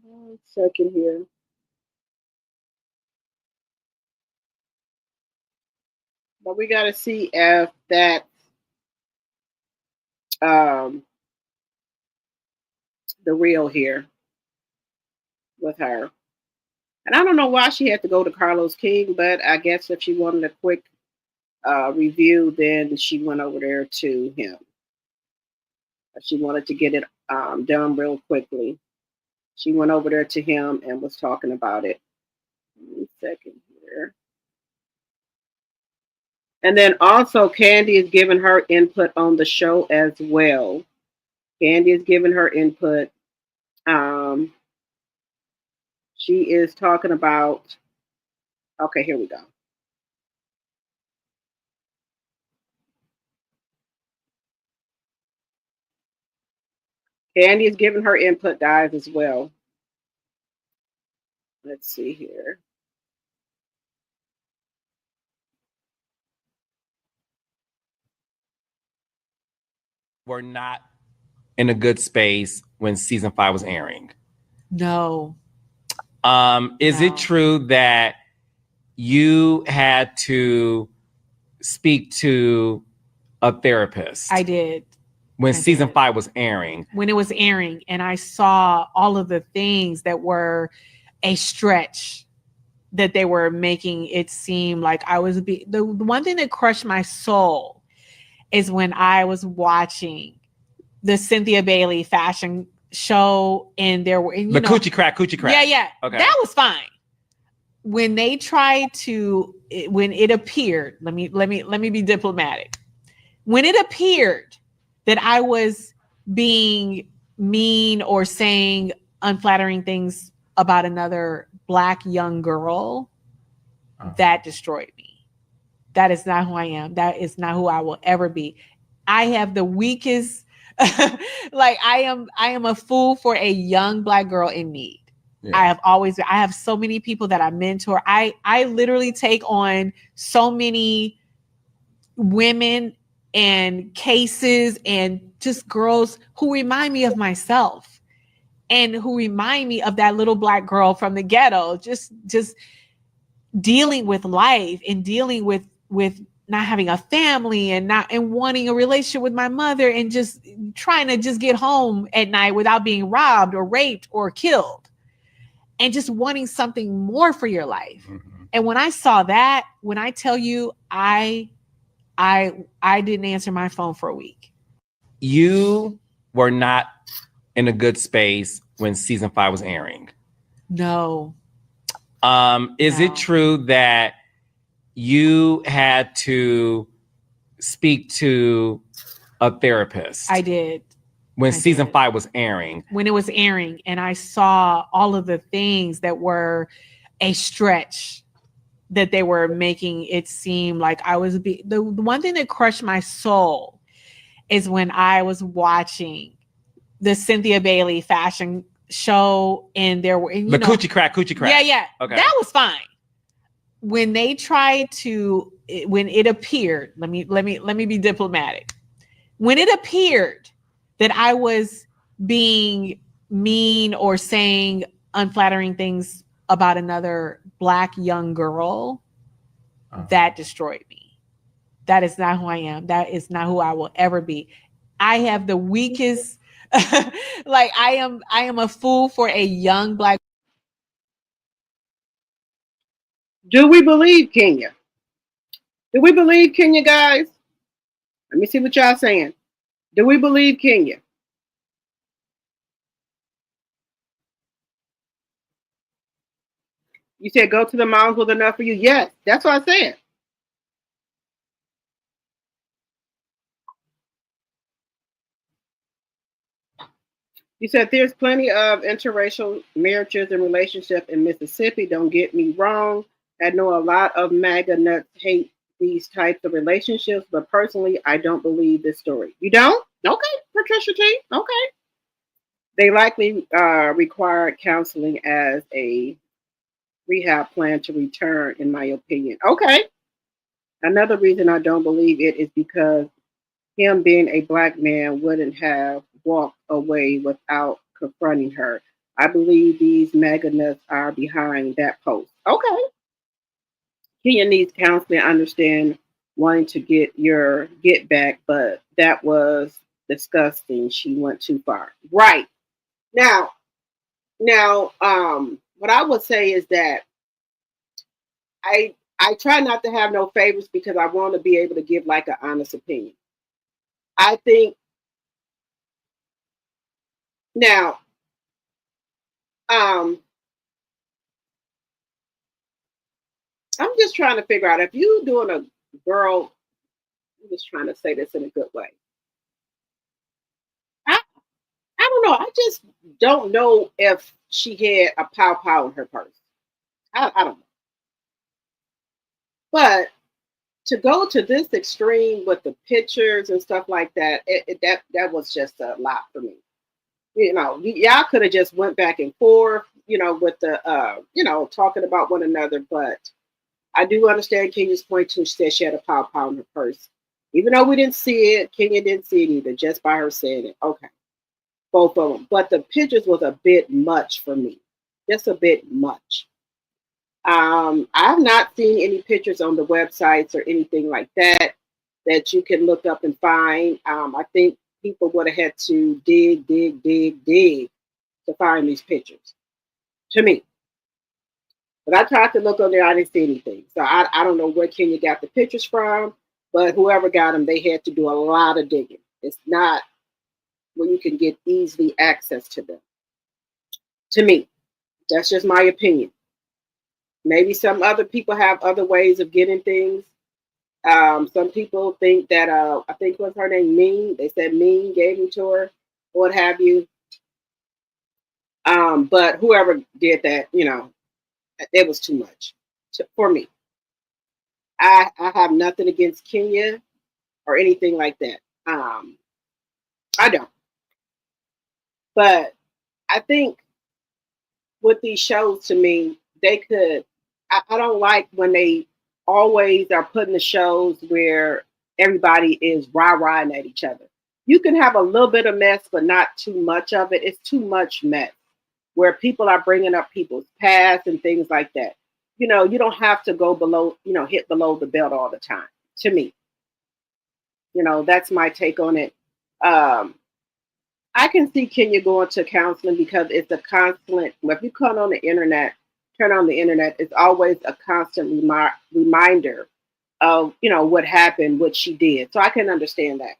One second here. But we got to see if that's the real here with her. And I don't know why she had to go to Carlos King, but I guess if she wanted a quick review, then she went over there to him. She wanted to get it done real quickly. She went over there to him and was talking about it. 1 second here. And then also Candy is giving her input on the show as well. Candy is giving her input. She is talking about, okay, here we go. Candy is giving her input, guys, as well. Let's see here. Were not in a good space when season 5 was airing. No. Is it true that you had to speak to a therapist? I did. When season 5 was airing. When it was airing, and I saw all of the things that were a stretch, that they were making it seem like I was the one thing that crushed my soul is when I was watching the Cynthia Bailey fashion show, and there were the coochie crack. Yeah. Okay. That was fine. When they tried to, when it appeared, let me be diplomatic. When it appeared that I was being mean or saying unflattering things about another Black young girl, that destroyed me. That is not who I am. That is not who I will ever be. I have the weakest, like I am a fool for a young Black girl in need. Yeah. I have so many people that I mentor. I literally take on so many women and cases and just girls who remind me of myself and who remind me of that little Black girl from the ghetto, just dealing with life and dealing with not having a family and wanting a relationship with my mother and just trying to just get home at night without being robbed or raped or killed and just wanting something more for your life. Mm-hmm. And when I saw that, when I tell you, I didn't answer my phone for a week. You were not in a good space when season 5 was airing. No. Is it true that you had to speak to a therapist? I did. When season 5 was airing. When it was airing, and I saw all of the things that were a stretch, that they were making it seem like I was the one thing that crushed my soul is when I was watching the Cynthia Bailey fashion show, and there were the coochie crack. Yeah. Okay. That was fine. When they tried to, when it appeared, let me be diplomatic. When it appeared that I was being mean or saying unflattering things about another Black young girl, that destroyed me. That is not who I am. That is not who I will ever be. I have the weakest, like I am a fool for a young Black. Do we believe Kenya? Do we believe Kenya, guys? Let me see what y'all saying. Do we believe Kenya? You said go to the mountains with enough for you. Yes, that's what I said. You said there's plenty of interracial marriages and relationships in Mississippi. Don't get me wrong. I know a lot of MAGA nuts hate these types of relationships, but personally, I don't believe this story. You don't? Okay, Patricia T. Okay. They likely required counseling as a rehab plan to return, in my opinion. Okay. Another reason I don't believe it is because him being a Black man wouldn't have walked away without confronting her. I believe these MAGA nuts are behind that post. Okay. Kenya needs counseling. I understand wanting to get back, but that was disgusting. She went too far. Right. Now, what I would say is that I try not to have no favorites because I want to be able to give like an honest opinion. I think now, I'm just trying to figure out if you doing a girl. I'm just trying to say this in a good way. I don't know. I just don't know if she had a pow in her purse. I don't know. But to go to this extreme with the pictures and stuff like that, that was just a lot for me. You know, y'all could have just went back and forth, with the, talking about one another. But I do understand Kenya's point too. She said she had a pow in her purse. Even though we didn't see it, Kenya didn't see it either, just by her saying it. Okay. Both of them. But the pictures was a bit much for me. Just a bit much. I've not seen any pictures on the websites or anything like that you can look up and find. I think people would have had to dig to find these pictures, to me. But I tried to look on there, I didn't see anything. So I don't know where Kenya got the pictures from, but whoever got them, they had to do a lot of digging. It's not where you can get easily access to them. To me, that's just my opinion. Maybe some other people have other ways of getting things. Some people think that I think what's her name, Mean. They said Mean gave them to her, what have you. But whoever did that, it was too much for me. I have nothing against Kenya or anything like that. I don't. But I think with these shows, to me, they could. I don't like when they always are putting the shows where everybody is rah-rahing at each other. You can have a little bit of mess, but not too much of it. It's too much mess where people are bringing up people's past and things like that. You don't have to go below, hit below the belt all the time, to me. That's my take on it. I can see Kenya going to counseling because it's a constant, if you turn on the internet, it's always a constant reminder of, what happened, what she did. So I can understand that.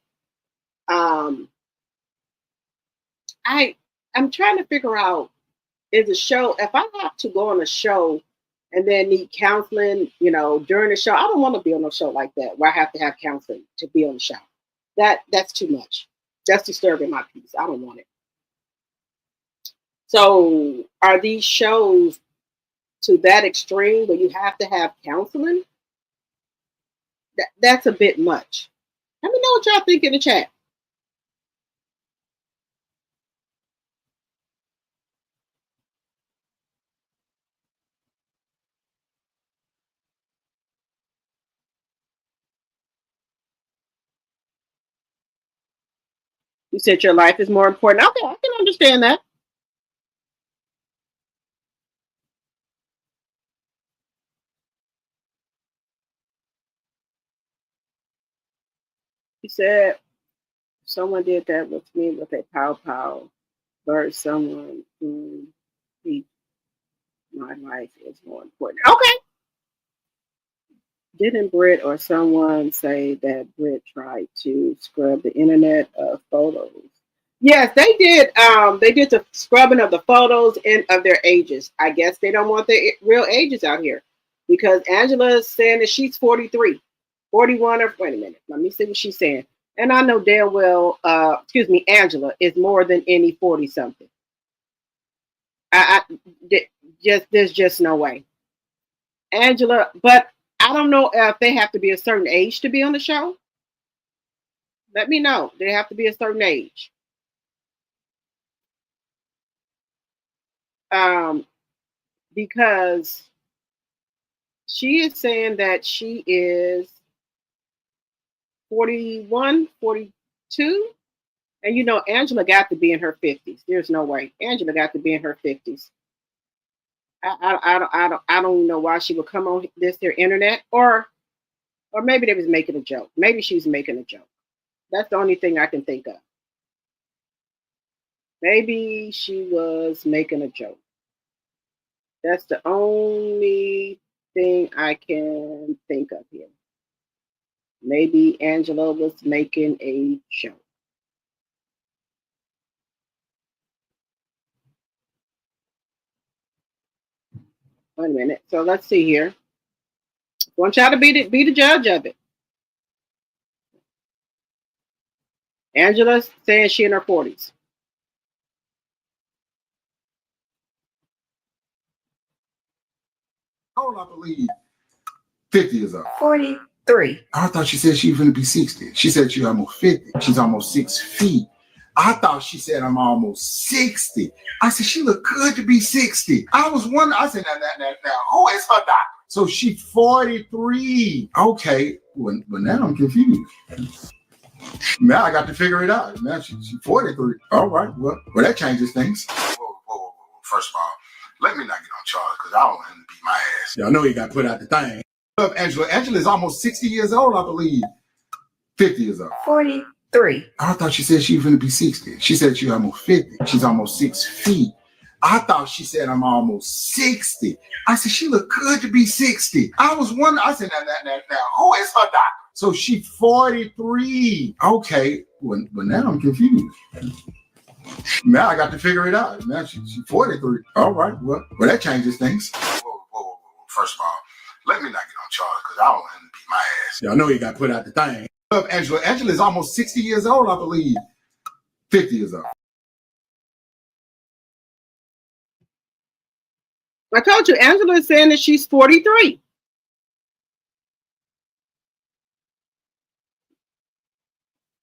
I'm trying to figure out, is a show, if I have to go on a show and then need counseling, during the show, I don't want to be on a show like that where I have to have counseling to be on the show. That's too much. That's disturbing my peace. I don't want it. So are these shows to that extreme where you have to have counseling? That's a bit much. Let me know what y'all think in the chat. You said your life is more important. Okay, I can understand that. He said, someone did that with me with a pow pow, but someone who he, my life is more important. Okay. Didn't Britt or someone say that Britt tried to scrub the internet of photos? Yes, they did. They did the scrubbing of the photos and of their ages. I guess they don't want their real ages out here because Angela is saying that she's 43, 41, or wait a minute. Let me see what she's saying. And I know damn well, Angela is more than any 40 something. There's just no way. Angela, but I don't know if they have to be a certain age to be on the show. Let me know. They have to be a certain age. Because she is saying that she is 41, 42. And you know, Angela got to be in her 50s. There's no way. Angela got to be in her 50s. I don't know why she would come on their internet, or maybe they was making a joke. Maybe she's making a joke. That's the only thing I can think of. Maybe she was making a joke. That's the only thing I can think of here. Maybe Angela was making a joke. Wait a minute. So let's see here. I want y'all to be the judge of it. Angela's saying she in her 40s. Old, I believe. 50 years old. 43. I thought she said she was going to be 60. She said she's almost 50. She's almost 6 feet. I thought she said I'm almost 60. I said she looked good to be 60. I was wondering. I said, now, who is her doctor? So she's 43. Okay. Well, now I'm confused. Now I got to figure it out. Now she's 43. All right. Well, that changes things. Whoa. First of all, let me not get on charge because I don't want him to beat my ass. Y'all know he got put out the thing. Love Angela. Angela is almost 60 years old, I believe. 50 years old. 43. I thought she said she was going to be 60. She said she's almost 50. She's almost 6 feet. I thought she said I'm almost 60. I said she looked good to be 60. I was wondering. I said, now, who is her doctor? So she's 43. Okay. Well, now I'm confused. Now I got to figure it out. Now she's 43. All right. Well, that changes things. Whoa. First of all, let me not get on charge because I don't want him to beat my ass. Y'all know he got put out the thing. Love Angela. Angela is almost 60 years old, I believe. 50 years old. I told you, Angela is saying that she's 43.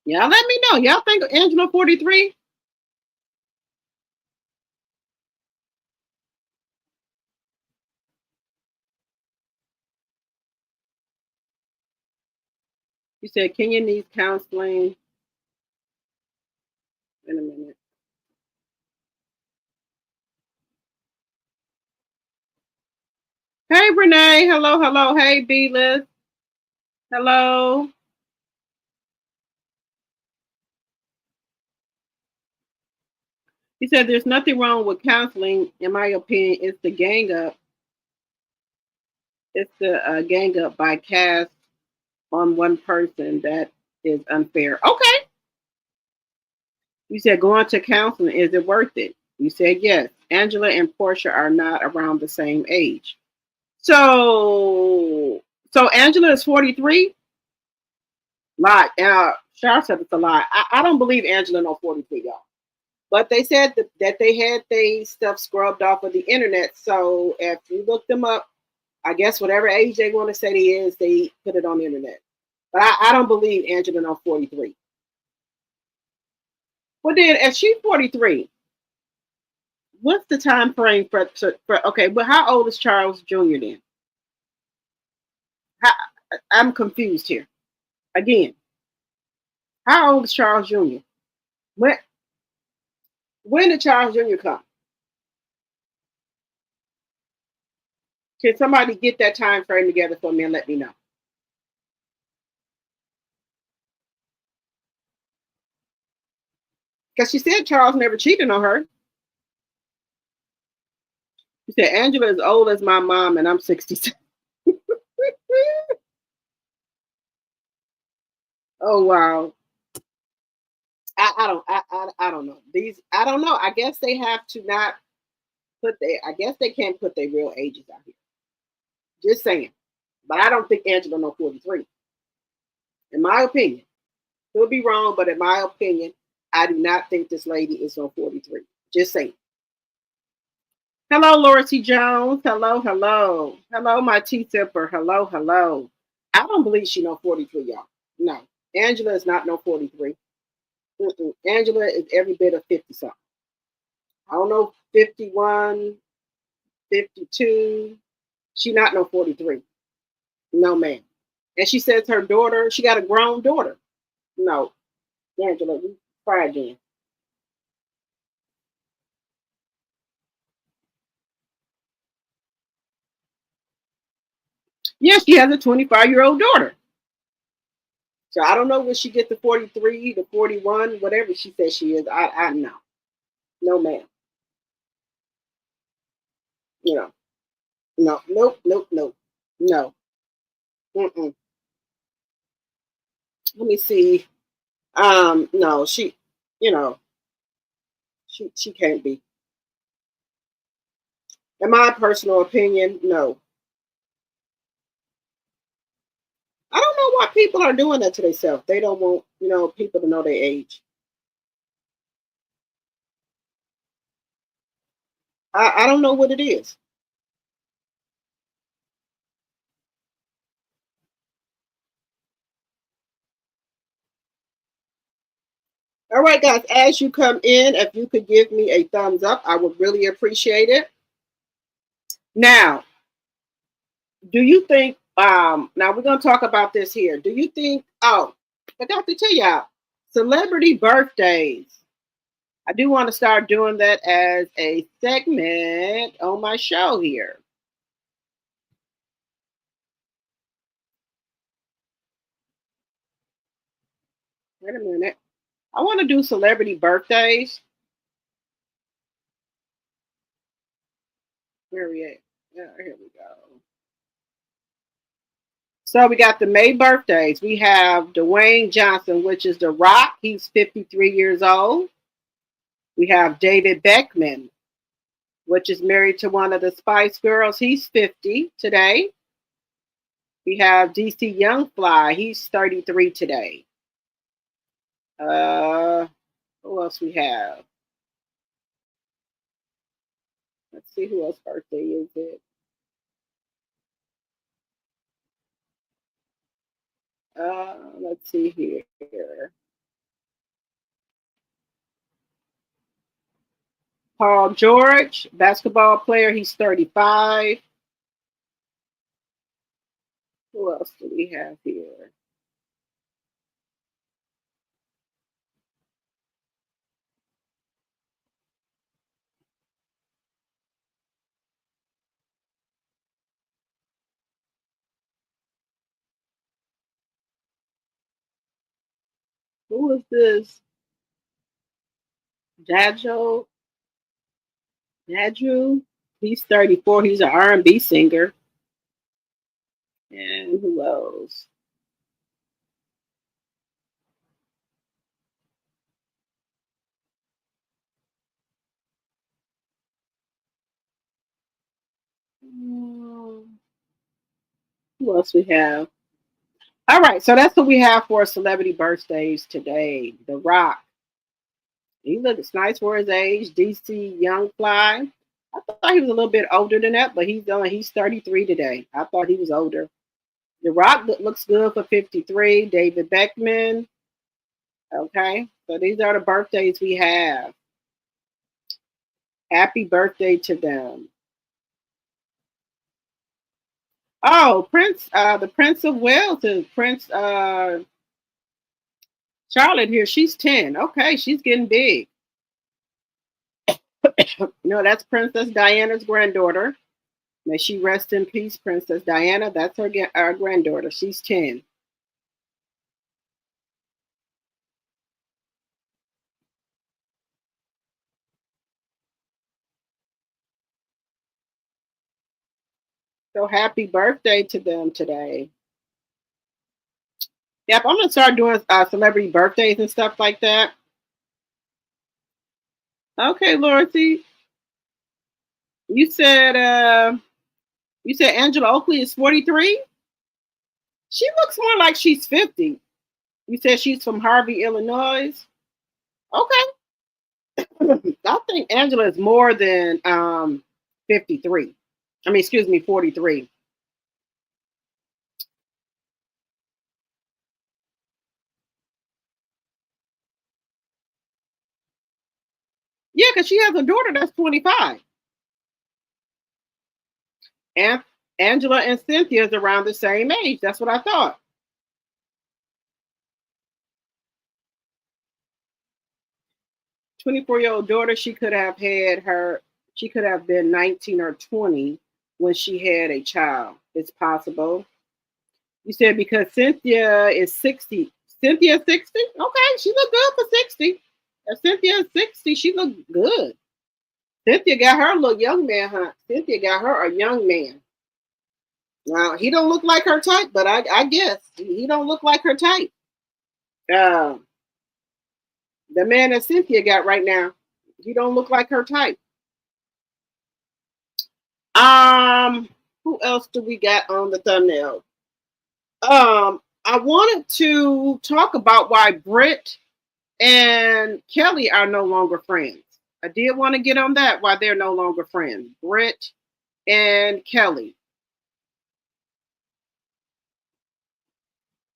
Y'all let me know. Y'all think Angela 43? You said Kenya needs counseling. In a minute. Hey, Renee. Hello. Hey, B-List. Hello. He said there's nothing wrong with counseling. In my opinion, it's the gang up. It's the gang up by cast on one person that is unfair. Okay. You said going to counseling, is it worth it? You said yes. Angela and Porsha are not around the same age. So Angela is 43? Lie. Shari said it's a lie. I don't believe Angela no 43, y'all. But they said that they had their stuff scrubbed off of the internet. So if you look them up, I guess whatever age they want to say they put it on the internet. But I don't believe Angela no 43. Well, then, if she's 43, what's the time frame for okay, but how old is Charles Jr. then? I'm confused here. Again, how old is Charles Jr.? When did Charles Jr. come? Can somebody get that time frame together for me and let me know? Because she said Charles never cheated on her. She said Angela is old as my mom and I'm 67. Oh wow. I don't know. I don't know. I guess they have to not I guess they can't put their real ages out here. Just saying. But I don't think Angela no 43. In my opinion. Could be wrong, but in my opinion, I do not think this lady is on 43. Just saying. Hello, Laura C. Jones. Hello, hello. Hello, my tea sipper. Hello, hello. I don't believe she no 43, y'all. No. Angela is not no 43. Angela is every bit of 50 something. I don't know, 51, 52. She not no 43. No, ma'am. And she says her daughter, she got a grown daughter. No. Angela, we try again. Yes, she has a 25-year-old daughter. So I don't know when she get to 43, to 41, whatever she says she is. I know. No, ma'am. You know. No, nope, nope, nope. No. Mm-mm. Let me see. No, she, you know, she can't be. In my personal opinion, no. I don't know why people are doing that to themselves. They don't want, people to know their age. I don't know what it is. All right, guys, as you come in, if you could give me a thumbs up, I would really appreciate it. Now, do you think, now we're going to talk about this here. Do you think, I got to tell y'all, celebrity birthdays. I do want to start doing that as a segment on my show here. Wait a minute. I want to do celebrity birthdays. Where are we at? Yeah, here we go. So we got the May birthdays. We have Dwayne Johnson, which is The Rock. He's 53 years old. We have David Beckman, which is married to one of the Spice Girls. He's 50 today. We have DC Youngfly. He's 33 today. Who else we have? Let's see who else's birthday is it. Let's see here. Paul George, basketball player. He's 35. Who else do we have here? Who is this? Dadju. He's 34. He's an R&B singer. And who else? Who else we have? All right, so that's what we have for celebrity birthdays today. The Rock. He looks nice for his age. DC Youngfly. I thought he was a little bit older than that, but he's 33 today. I thought he was older. The Rock looks good for 53. David Beckman. Okay, so these are the birthdays we have. Happy birthday to them. Oh, Prince, the Prince of Wales is Prince Charlotte here. She's 10. Okay, she's getting big. No, that's Princess Diana's granddaughter. May she rest in peace, Princess Diana. That's her granddaughter. She's 10. So happy birthday to them today. Yep, I'm gonna start doing celebrity birthdays and stuff like that. Okay, Lorcy, you said Angela Oakley is 43. She looks more like she's 50. You said she's from Harvey, Illinois. Okay, I think Angela is more than 53. I mean, excuse me, 43. Yeah, because she has a daughter that's 25. And Angela and Cynthia is around the same age. That's what I thought. 24-year-old daughter, she could have she could have been 19 or 20 when she had a child. It's possible. You said because Cynthia is 60. Cynthia 60? Okay, she looked good for 60. If Cynthia is 60, she looked good. Cynthia got her a little young man, huh? Cynthia got her a young man. Now, he don't look like her type, but I guess he don't look like her type. Uh, the man that Cynthia got right now, he don't look like her type. Um, who else do we got on the thumbnail? I wanted to talk about why Britt and Kelly are no longer friends. I did want to get on that, why they're no longer friends. Britt and Kelly.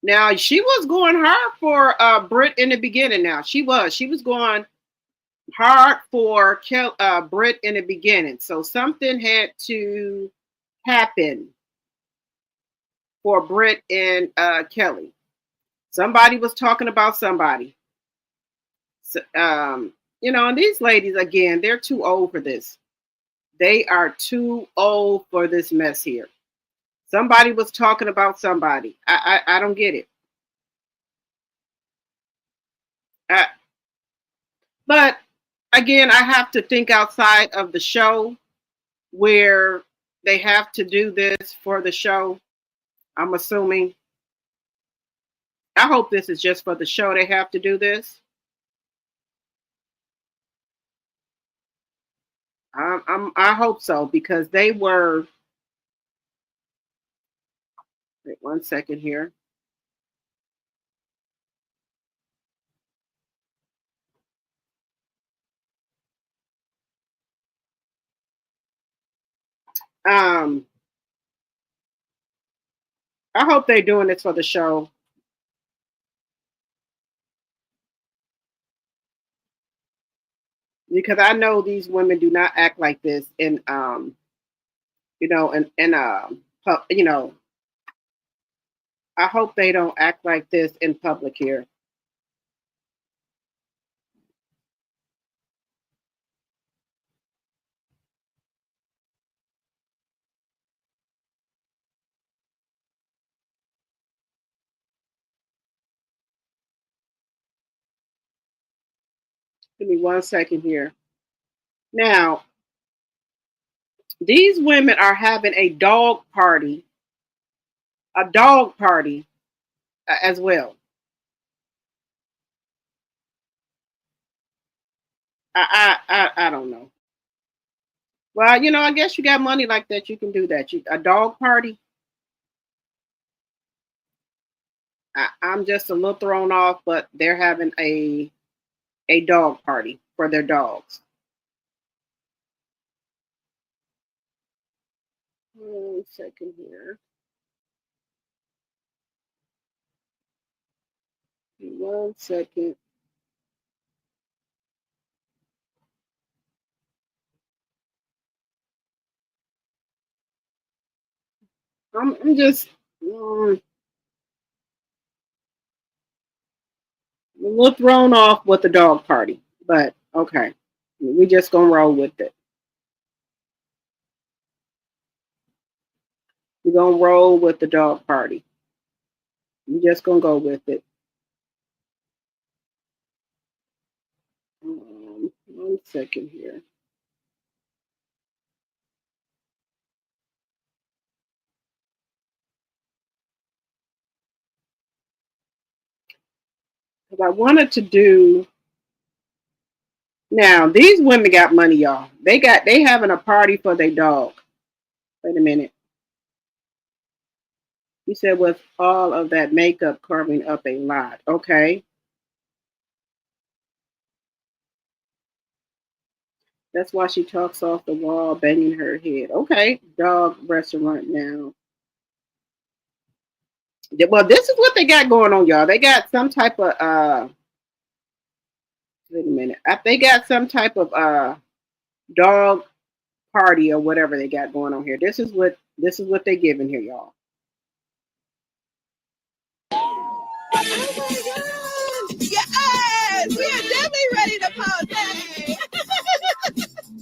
Now she was going hard for Britt in the beginning. Now she was going hard for Britt in the beginning. So something had to happen for Britt and Kelly. Somebody was talking about somebody. So, and these ladies, again, they're too old for this. They are too old for this mess here. Somebody was talking about somebody. I don't get it. But again, I have to think outside of the show where they have to do this for the show. I'm assuming. I hope this is just for the show. They have to do this. I hope so because they were. Wait 1 second here. I hope they're doing this for the show. Because I know these women do not act like this in I hope they don't act like this in public here. Give me 1 second here. Now, these women are having a dog party as well. I don't know. Well, I guess you got money like that. You can do that. A dog party. I'm just a little thrown off, but they're having a dog party for their dogs. 1 second here. 1 second. I'm just a little thrown off with the dog party, but okay, we just gonna roll with it. We're gonna roll with the dog party. We're just gonna go with it. 1 second here. I wanted to do. Now these women got money, y'all. They having a party for their dog. Wait a minute. You said with all of that makeup carving up a lot. Okay. That's why she talks off the wall, banging her head. Okay. Dog restaurant now. Well, this is what they got going on, y'all. They got some type of wait a minute. They got some type of dog party or whatever they got going on here. This is what they giving here, y'all. Oh my God. Yes, we are definitely ready to party.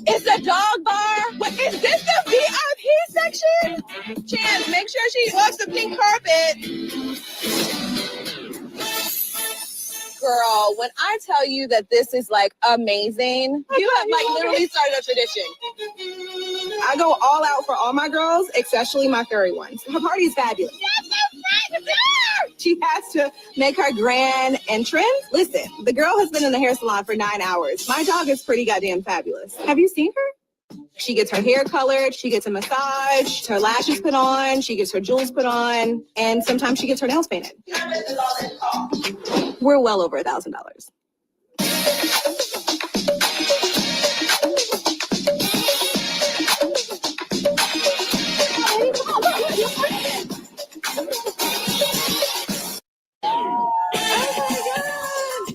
It's a dog bar. What is this, the VIP section? Chance, make sure she walks the pink carpet. Girl, when I tell you that this is like amazing, you have like literally started a tradition. I go all out for all my girls, especially my furry ones. Her party is fabulous. She has to make her grand entrance. Listen, the girl has been in the hair salon for 9 hours. My dog is pretty goddamn fabulous. Have you seen her? She gets her hair colored, she gets a massage, her lashes put on, she gets her jewels put on, and sometimes she gets her nails painted. We're well over $1,000.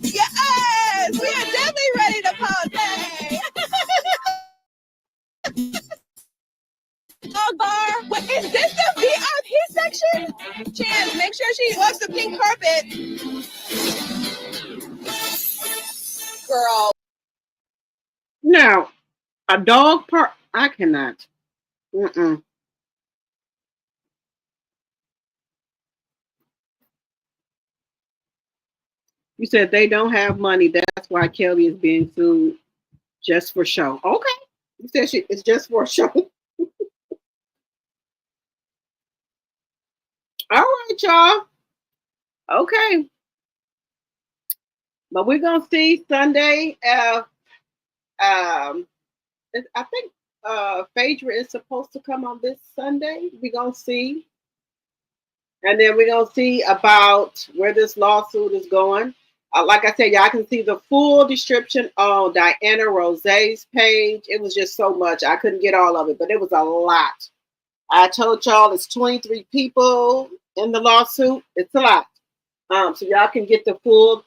Yes, we are definitely ready to party. Dog bar. What is this, the VIP section? Chance, make sure she walks the pink carpet. Girl. Now, a dog park. I cannot. Mm-mm. You said they don't have money. That's why Kelly is being sued just for show. Okay. You said it's just for a show. All right, y'all. Okay. But we're gonna see Sunday. I think Phaedra is supposed to come on this Sunday. We're gonna see. And then we're gonna see about where this lawsuit is going. Like I said, y'all can see the full description on Diana Rose's page. It was just so much. I couldn't get all of it, but it was a lot. I told y'all it's 23 people in the lawsuit. It's a lot. So y'all can get the full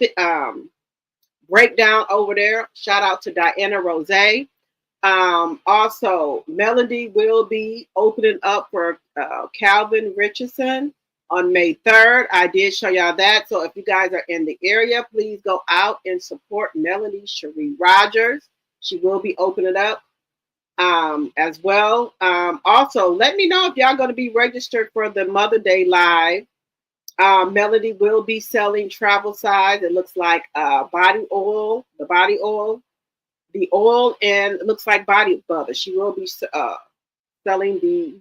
breakdown over there. Shout out to Diana Rose. Also, Melody will be opening up for Calvin Richardson on May 3rd. I did show y'all that. So if you guys are in the area, please go out and support Melody Sheree Rogers. She will be opening up as well. Also, let me know if y'all going to be registered for the Mother Day Live. Melody will be selling travel size. It looks like body oil, the oil, and it looks like body butter. She will be selling the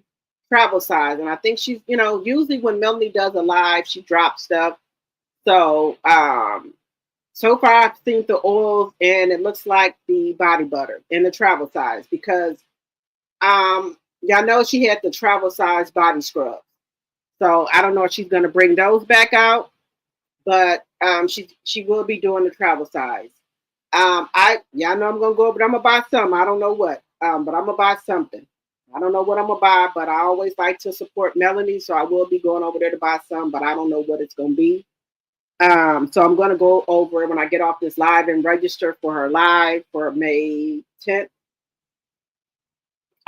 travel size. And I think she's, usually when Melody does a live, she drops stuff. So, so far I've seen the oils, and it looks like the body butter in the travel size because y'all know she had the travel size body scrub. So I don't know if she's going to bring those back out, but she will be doing the travel size. Y'all know I'm going to go, but I'm going to buy some. I don't know what, but I'm going to buy something. I don't know what I'm going to buy, but I always like to support Melanie, so I will be going over there to buy some, but I don't know what it's going to be. So I'm going to go over when I get off this live and register for her live for May 10th.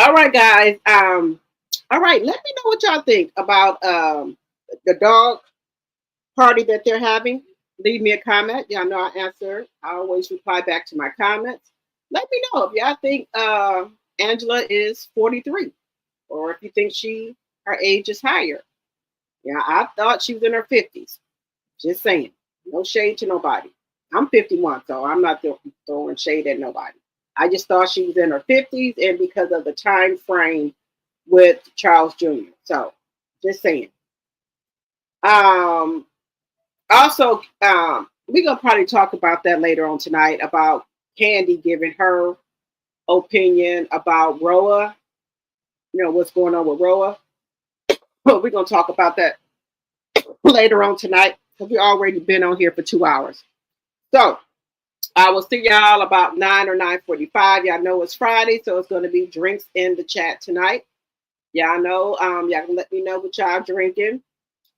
All right, guys. All right, let me know what y'all think about the dog party that they're having. Leave me a comment. Y'all know I answer. I always reply back to my comments. Let me know if y'all think Angela is 43 or if you think her age is higher. Yeah, I thought she was in her 50s. Just saying. No shade to nobody. I'm 51, so I'm not throwing shade at nobody. I just thought she was in her 50s, and because of the time frame with Charles Jr. So, just saying. Also, we're gonna probably talk about that later on tonight, about Candy giving her opinion about RHOA. You know what's going on with RHOA. But we're gonna talk about that later on tonight because we've already been on here for 2 hours. So I will see y'all about 9 or 9:45. Y'all know it's Friday, so it's going to be drinks in the chat tonight. Y'all know, y'all can let me know what y'all drinking.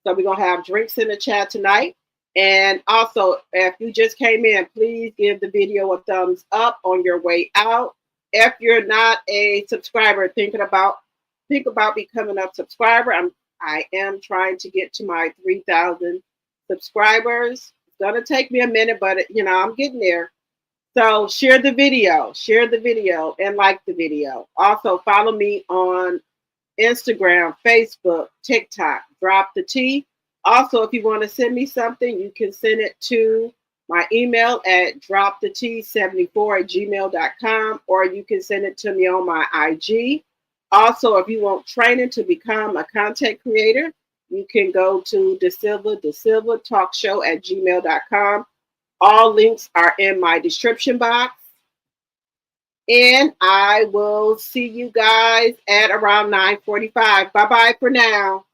So we're going to have drinks in the chat tonight. And also, if you just came in, please give the video a thumbs up on your way out. If you're not a subscriber, think about becoming a subscriber. I am trying to get to my 3,000 subscribers. It's going to take me a minute, but you know, I'm getting there. So share the video, and like the video. Also follow me on Instagram, Facebook, TikTok, Drop the T. Also, if you want to send me something, you can send it to my email at dropthet74@gmail.com, or you can send it to me on my IG. Also, if you want training to become a content creator, you can go to DESILVATALKSHOW@gmail.com. All links are in my description box. And I will see you guys at around 9:45. Bye-bye for now.